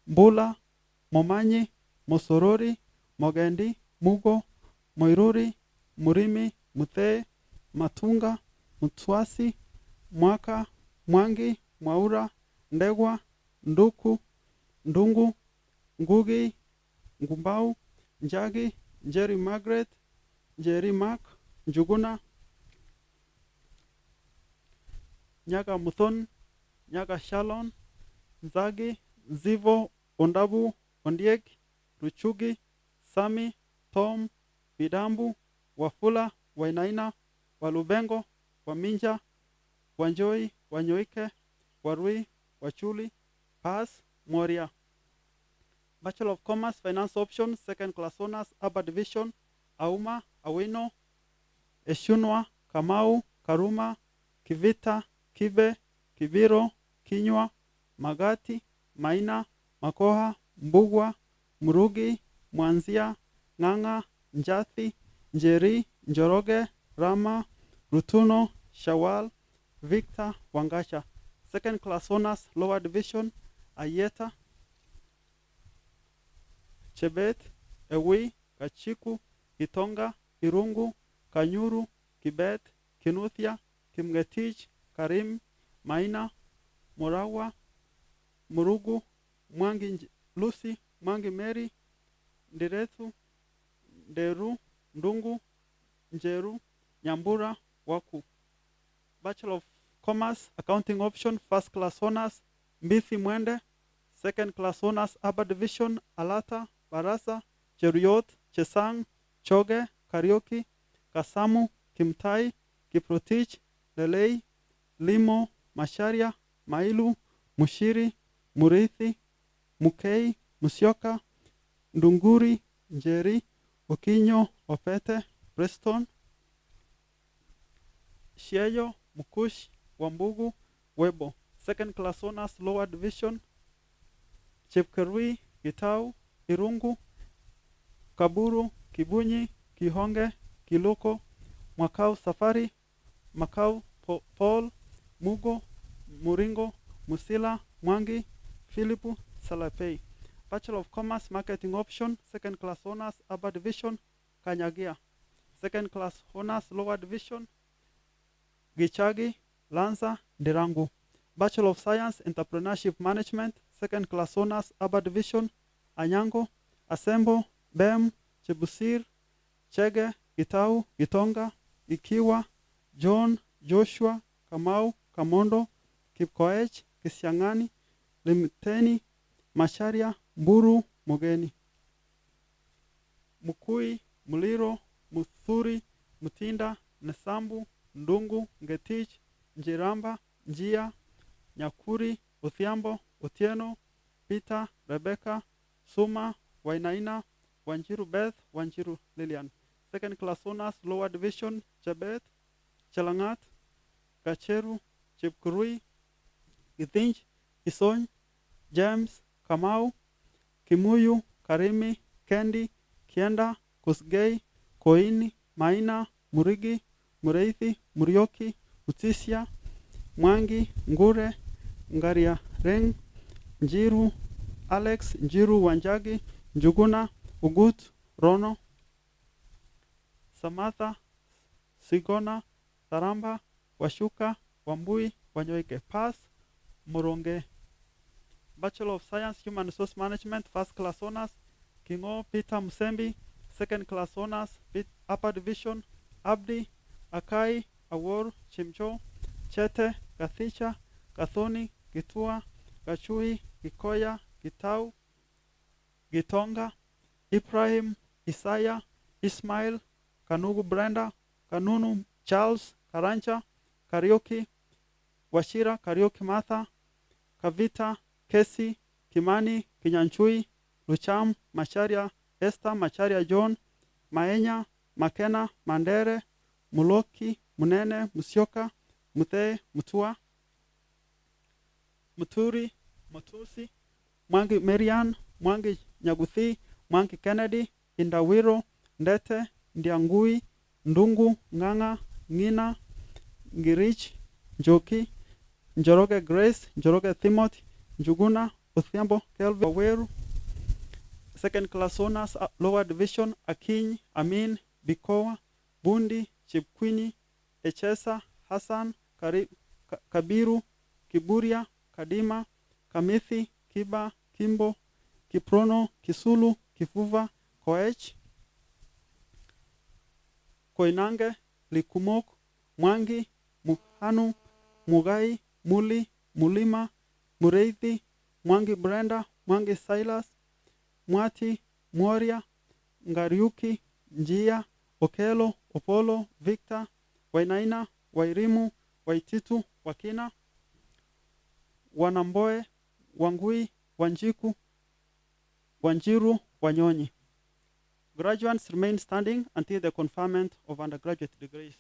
Mbula, Momanyi, Mosorori, Mogendi, Mugo, Moiruri, Murimi, Muthee, Matunga, Mutwasi, Mwaka, Mwangi, Mwaura, Ndegwa, Nduku, Ndungu, Ngugi, Ngumbau, Njagi, Njeri Margaret, Njeri Mark, Njuguna, Nyaga Muthon, Nyaga Shalon, Nzagi, Zivo, Ondabu, Ondiek, Ruchugi, Sami, Tom, Bidambu, Wafula, Wainaina, Walubengo, Waminja, Wanjoi, Wanyoike, Warui, Wachuli, Pass, Moria. Bachelor of Commerce, Finance Option, Second Class Honors, Upper Division, Auma, Awino, Eshunwa, Kamau, Karuma, Kivita, Kibe, Kibiro, Kinywa, Magati, Maina, Makoha, Mbugwa, Murugi, Mwanzia, Ng'ang'a, Njathi, Njeri, Njoroge, Rama, Rutuno, Shawal, Victor, Wangasha. Second class honors, lower division, Ayeta, Chebet, Ewi, Kachiku, Itonga, Irungu, Kanyuru, Kibet, Kinuthia, Kimgetich, Karim, Maina, Morawa, Murugu, Mwangi Lucy, Mwangi Mary, Ndirethu, Nderu, Ndungu, Njeru, Nyambura, Waku. Bachelor of Commerce, Accounting Option, First Class Honors, Mbithi Mwende, Second Class Honors, Upper Division, Alata, Barasa, Cheruiyot, Chesang, Choge, Karaoke, Kasamu, Kimtai, Kiprotich, Lelei, Limo, Masharia, Mailu, Mushiri, Murithi, Mukei, Musyoka, Ndunguri, Njeri, Okinyo, Opete, Preston, Shieyo, Mukush, Wambugu, Webo. Second Class Honors, Lower Division, Chepkerui, Gitau, Irungu, Kaburu, Kibunyi, Kihonge, Kiloko, Makau Safari, Makau Paul, Mugo, Muringo, Musila, Mwangi, Philipu, Salapei. Bachelor of Commerce, Marketing Option, Second Class Honors, Upper Division, Kanyagia. Second Class Honors, Lower Division, Gichagi, Lanza, Dirangu. Bachelor of Science, Entrepreneurship Management, Second Class Honors, Upper Division, Anyango, Asembo, Bem, Chebusir, Chege, Gitau, Gitonga, Ikiwa, John, Joshua, Kamau, Kamondo, Kipkoech, Kisiangani, Limiteni, Masharia, Mburu, Mogeni. Mukui, Muliro, Muthuri, Mutinda, Nesambu, Ndungu, Ngetich, Njiramba, Njia, Nyakuri, Uthiambo, Otieno, Peter, Rebecca, Suma, Wainaina, Wanjiru Beth, Wanjiru Lilian. Second Class Honors, Lower Division, Chebet, Chelangat, Gacheru, Chepkurui, Githinj, Isony, James, Kamau, Kimuyu, Karimi, Kendi, Kienda, Kusgei, Koini, Maina, Murigi, Mureithi, Murioki, Utisia, Mwangi, Ngure, Ngaria Reng, Njiru, Alex, Njiru Wanjagi, Njuguna, Ugut, Rono, Samatha, Sigona, Saramba, Washuka, Wambui, Wanyoike. Pass, Muronge. Bachelor of Science, Human Resource Management, First Class Honors, Kingo, Peter Musembi, Second Class Honors, Upper Division, Abdi, Akai, Awor, Chimcho, Chete, Gathicha, Gathoni, Gitua, Gachui, Gikoya, Gitau, Gitonga, Ibrahim, Isaiah, Ismail, Kanugu Brenda, Kanunu, Charles, Karancha, Karaoke, Washira, Karaoke Martha, Kavita, Kesi, Kimani, Kinyanchui, Lucham, Macharia, Esther, Macharia John, Maenya, Makena, Mandere, Muloki, Munene, Musyoka, Muthe, Mutua, Muturi, Mutusi, Mwangi Marian, Mwangi Nyaguthi, Mwangi Kennedy, Indawiro, Ndete, Ndiangui, Ndungu, Ng'ang'a, Ngina, Ngirich, Njoki, Njoroge Grace, Njoroge Timothy, Njuguna, Uthiambo, Kelvin, Waweru. Second Class Honors, Lower Division, Akinyi, Amin, Bikowa, Bundi, Chipkwini, Echesa, Hassan, Kabiru, Kiburia, Kadima, Kamithi, Kiba, Kimbo, Kiprono, Kisulu, Kifuva, Koech, Koinange, Likumok, Mwangi, Muhanu, Mugai, Muli, Mulima, Mureithi, Mwangi Brenda, Mwangi Silas, Mwati, Moria, Ngariuki, Njia, Okelo, Opolo, Victor, Wainaina, Wairimu, Waititu, Wakina, Wanamboe, Wangui, Wanjiku, Wanjiru, Wanyonyi. Graduates remain standing until the conferment of undergraduate degrees.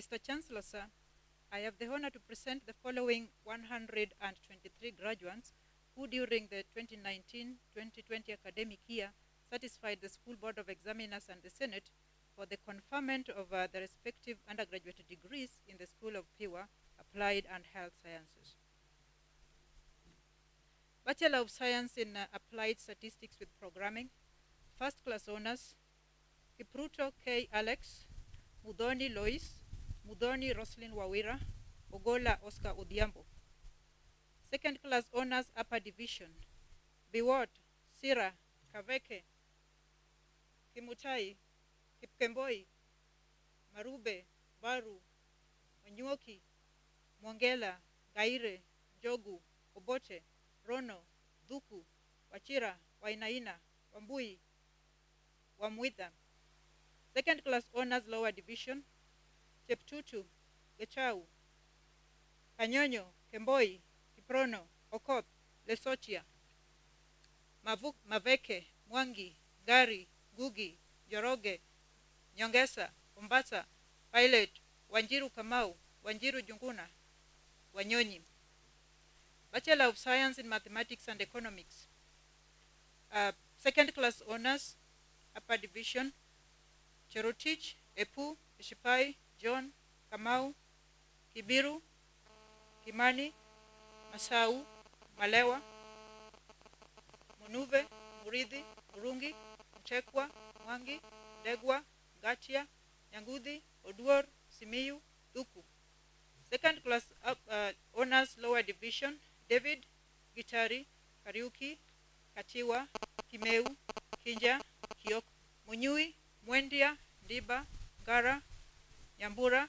Mr. Chancellor, sir, I have the honor to present the following 123 graduates who during the 2019-2020 academic year satisfied the School Board of Examiners and the Senate for the conferment of the respective undergraduate degrees in the School of Pure, Applied and Health Sciences. Bachelor of Science in Applied Statistics with Programming, First Class Honors, Kipruto K. Alex, Mudhoni Lois, Mudhoni Roslyn Wawira, Ogola Oscar Odhiambo. Second Class Honors Upper Division, Biwot, Sira, Kaveke, Kimutai, Kipkemboi, Marube, Baru, Onyuoki, Mwangela, Gaire, Jogu, Obote, Rono, Dhuku, Wachira, Wainaina, Wambui, Wamwitha. Second Class Honors Lower Division, Cheptutu, Gechau, Kanyonyo, Kemboi, Kiprono, Okoth, Lesotia, Maveke, Mwangi, Gari, Gugi, Joroge, Nyongesa, Umbasa, Pilot, Wanjiru Kamau, Wanjiru Junguna, Wanyonyi. Bachelor of Science in Mathematics and Economics. Second Class Honors, Upper Division, Cherotich, Epu, Ishipai, John, Kamau, Kibiru, Kimani, Masau, Malewa, Munuve, Muridhi, Murungi, Mchekwa, Mwangi, Degwa, Gachia, Nyangudhi, Oduor, Simiyu, Dhuku. Second Class Honors Lower Division, David, Gitari, Kariuki, Katiwa, Kimeu, Kinja, Kiok, Munyui, Mwendia, Diba, Gara, Nyambura,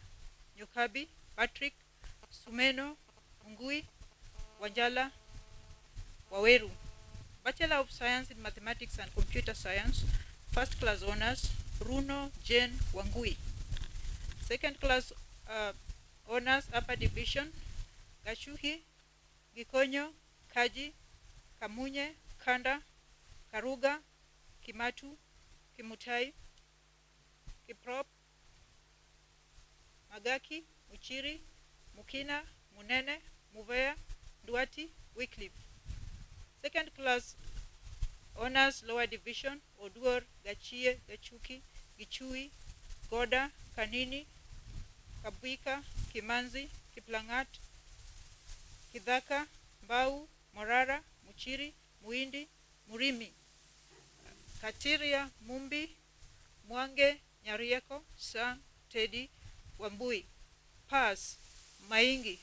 Nyukabi, Patrick, Sumeno, Mungui, Wanjala, Waweru. Bachelor of Science in Mathematics and Computer Science, First Class Honors, Bruno Jane Wangui. Second Class Honors Upper Division, Gashuhi, Gikonyo, Kaji, Kamunye, Kanda, Karuga, Kimatu, Kimutai, Kiprop, Magaki, Muchiri, Mukina, Munene, Muvea, Duati, Wycliffe. Second Class Honors Lower Division, Oduor, Gachie, Gachuki, Gichui, Goda, Kanini, Kabuika, Kimanzi, Kiplangat, Kidhaka, Mbau, Morara, Muchiri, Muindi, Murimi. Katiria, Mumbi, Mwange, Nyarieko, Sang, Teddy, Wambui. Pass, Maingi.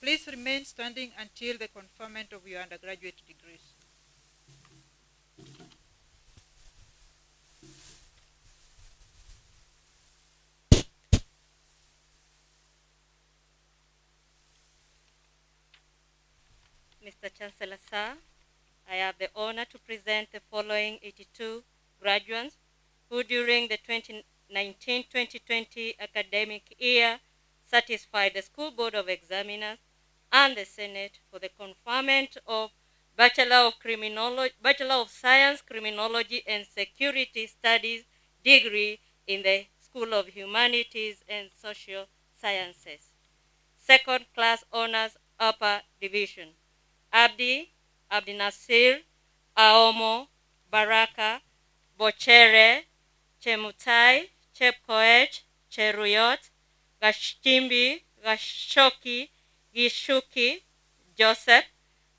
Please remain standing until the conferment of your undergraduate degrees. Mr. Chancellor, sir, I have the honor to present the following 82 graduates who during the 2019-2020 academic year satisfied the School Board of Examiners and the Senate for the conferment of Bachelor of Science, Criminology and Security Studies degree in the School of Humanities and Social Sciences. Second Class Honors Upper Division, Abdi Nasir, Aomo, Baraka, Bochere, Chemutai, Chepkoech, Cheruyot, Gashtimbi, Gashoki, Gishuki, Joseph,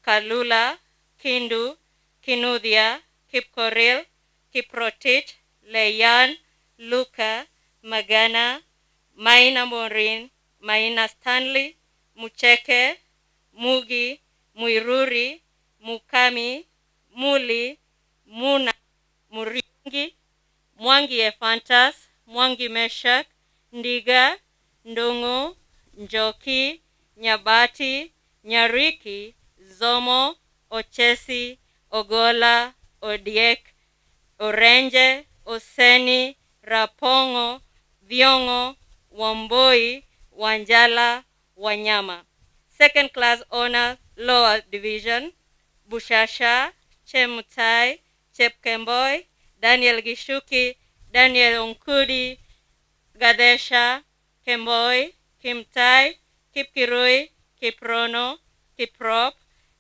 Kalula, Kindu, Kinuthia, Kipkoril, Kiprotich, Leyan, Luka, Magana, Maina Morin, Maina Stanley, Mucheke, Mugi, Muiruri, Mukami, Muli, Muna, Muriungi, Mwangi Efantas, Mwangi Meshak, Ndiga, Ndungu, Njoki, Nyabati, Nyariki, Zomo, Ochesi, Ogola, Odiek, Orenje, Oseni, Rapongo, Viongo, Wamboi, Wanjala, Wanyama. Second Class Honors Lower Division, Bushasha, Chemutai, Chepkemboi, Daniel Gishuki, Daniel Onkudi, Gadesha, Kemboi, Kimtai, Kipkirui, Kiprono, Kiprop,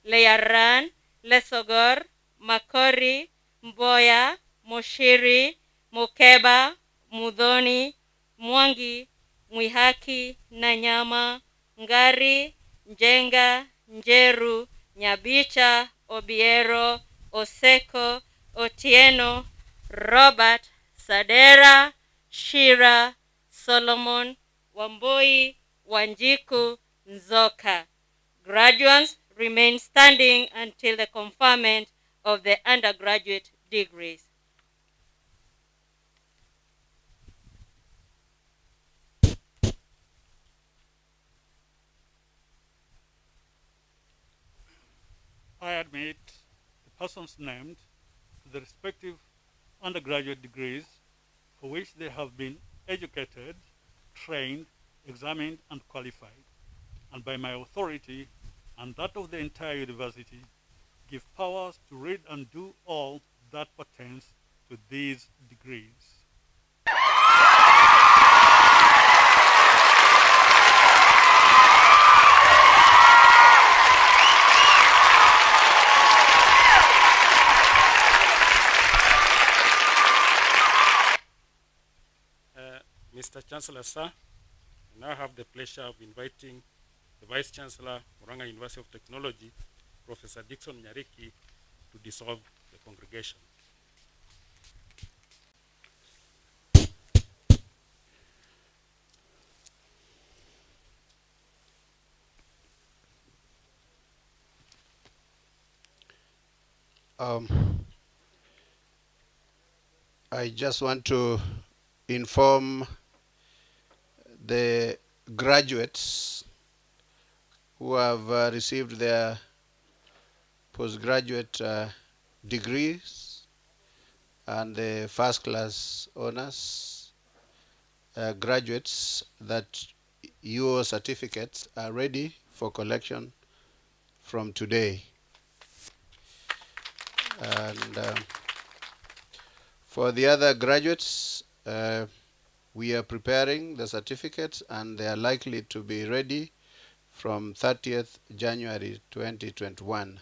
Leyaran, Lesogor, Makori, Mboya, Moshiri, Mokeba, Mudhoni, Mwangi, Mwihaki, Nanyama, Ngari, Njenga, Njeru, Nyabicha, Obiero, Oseko, Otieno, Robert, Sadera, Shira, Solomon, Wamboi, Wanjiku, Nzoka. Graduates remain standing until the conferment of the undergraduate degrees. I admit the persons named to the respective undergraduate degrees for which they have been educated, trained, examined, and qualified, and by my authority and that of the entire university, give powers to read and do all that pertains to these degrees. Mr. Chancellor, sir, I now have the pleasure of inviting the Vice Chancellor, Murang'A University of Technology, Professor Dickson Nyariki, to dissolve the congregation. I just want to inform the graduates who have received their postgraduate degrees and the first class honors graduates that your certificates are ready for collection from today. And for the other graduates, we are preparing the certificates and they are likely to be ready from 30th January 2021.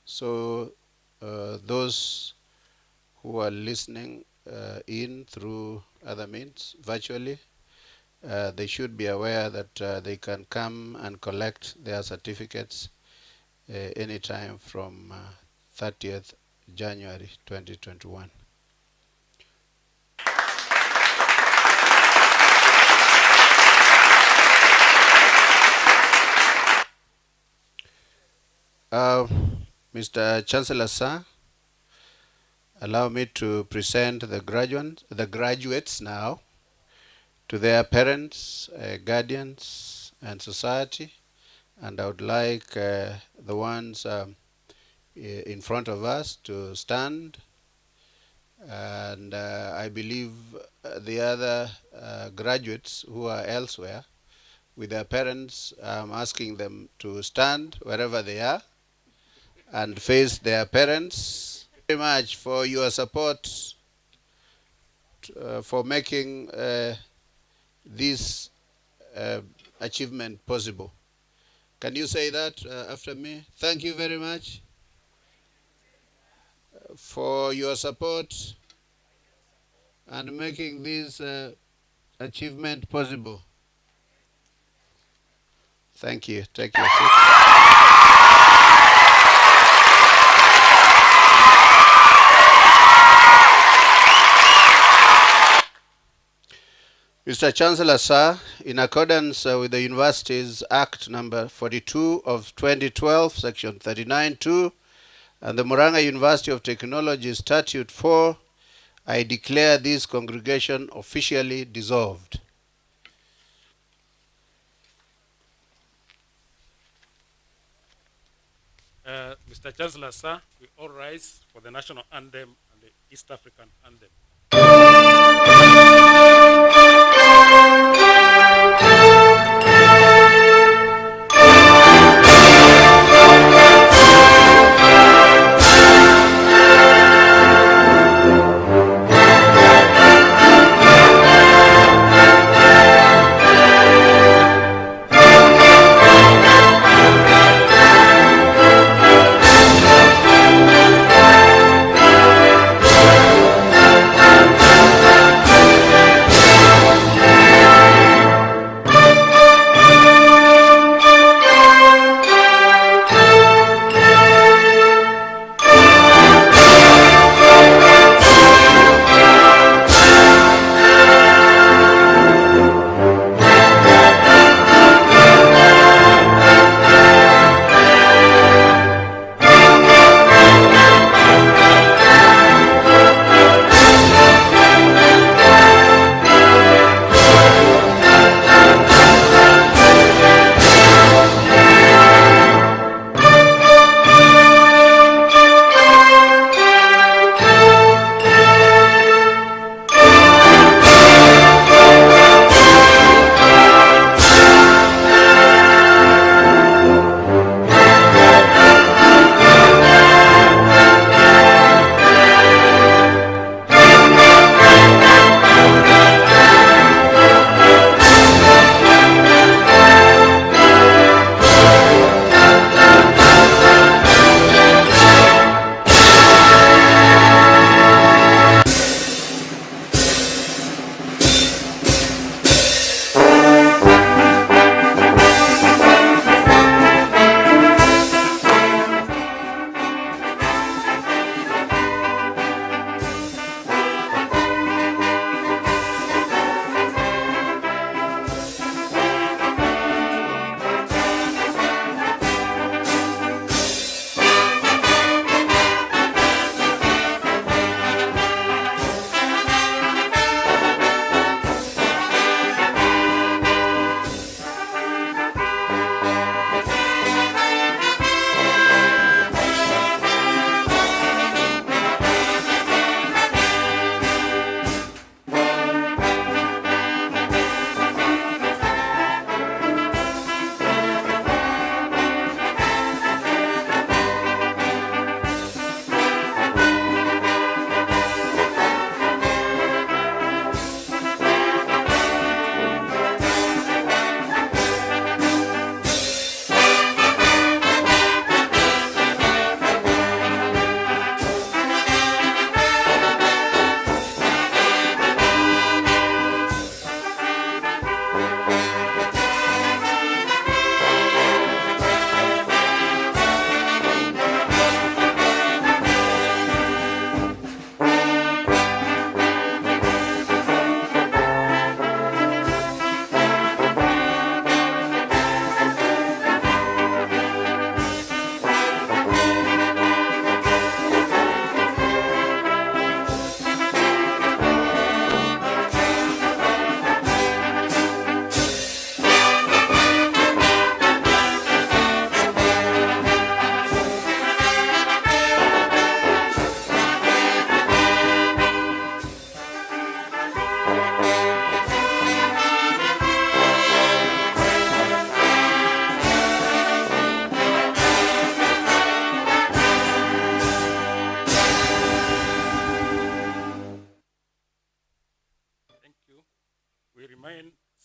So those who are listening in through other means, virtually, they should be aware that they can come and collect their certificates anytime from 30th January 2021. Mr. Chancellor, sir, allow me to present the graduates now to their parents, guardians, and society. And I would like the ones in front of us to stand. And I believe the other graduates who are elsewhere with their parents, I'm asking them to stand wherever they are and face their parents. Thank you very much for your support for making this achievement possible. Can you say that after me? Thank you very much for your support and making this achievement possible. Thank you. Take your seat. Mr. Chancellor, sir, in accordance with the Universities Act number 42 of 2012, section 39(2), and the Murang'A University of Technology Statute 4, I declare this congregation officially dissolved. Mr. Chancellor, sir, we all rise for the national anthem and the East African anthem.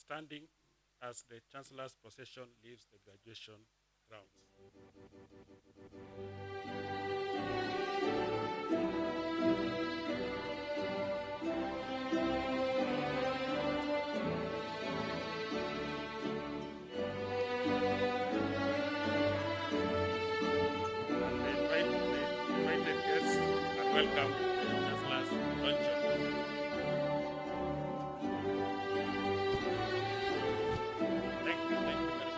standing as the Chancellor's procession leaves the graduation grounds. And the invited guests are welcome to the Chancellor's luncheon. Thank you very much.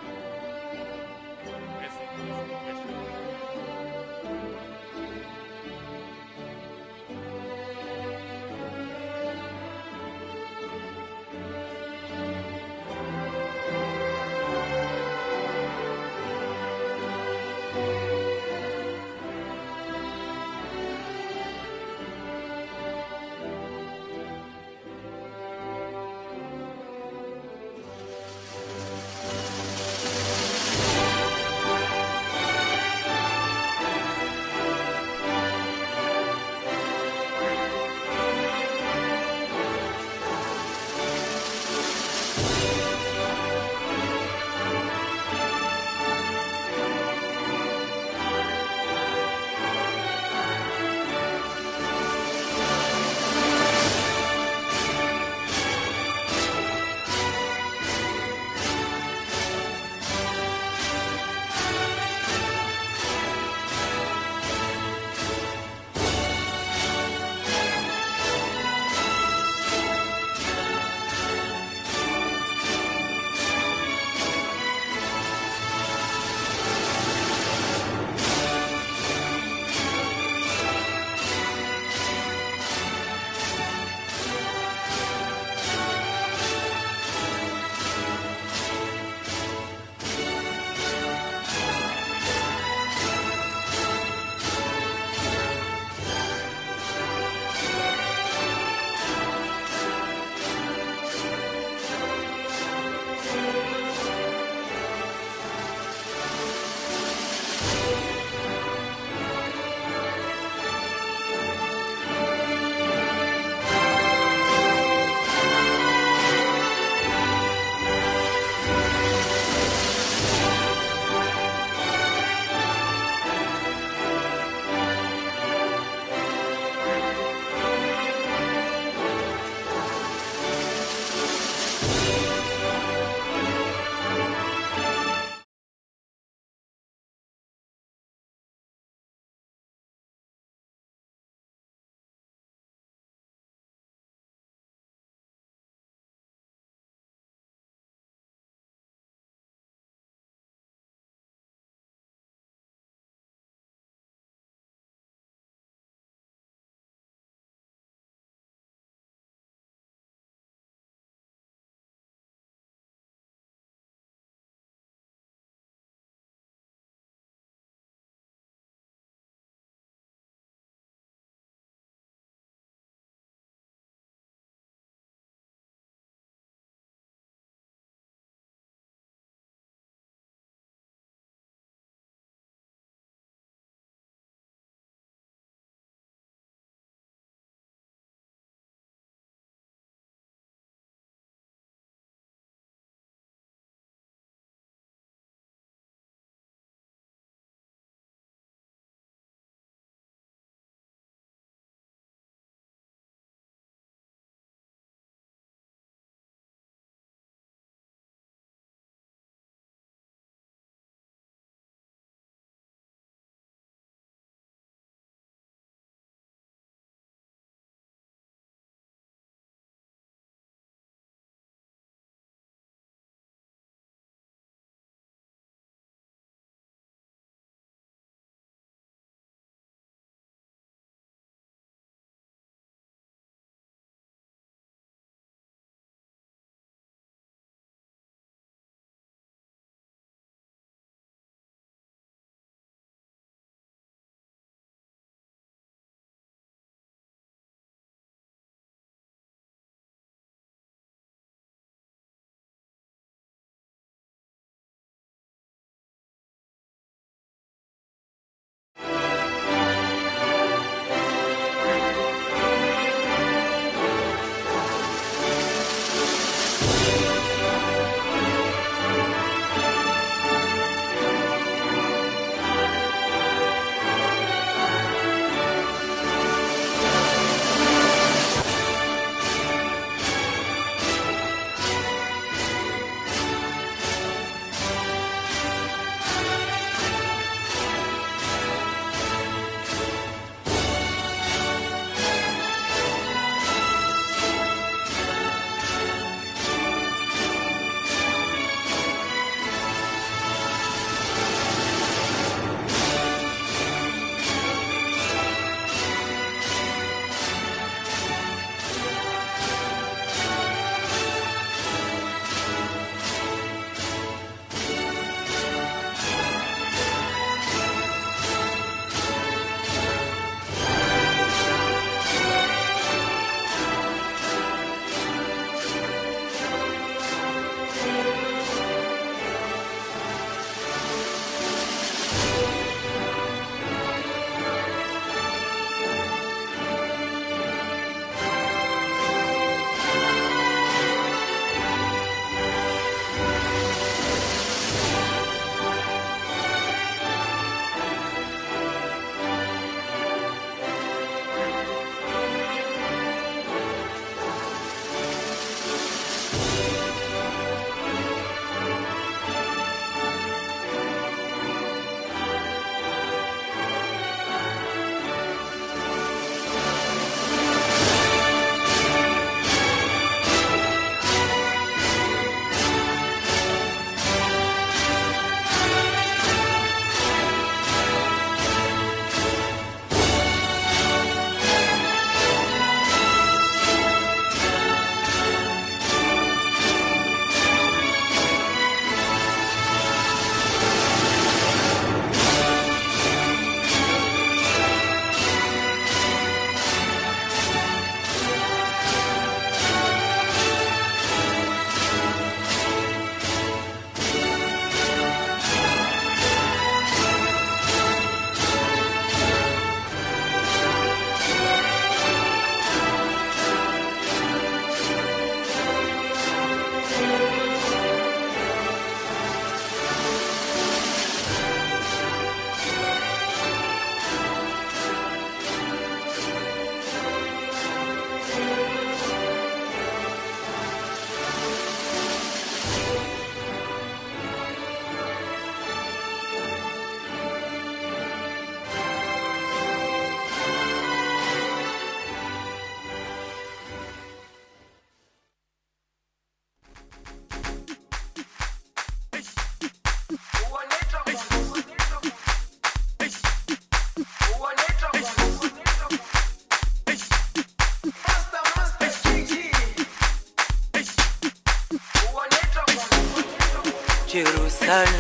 Jerusalem.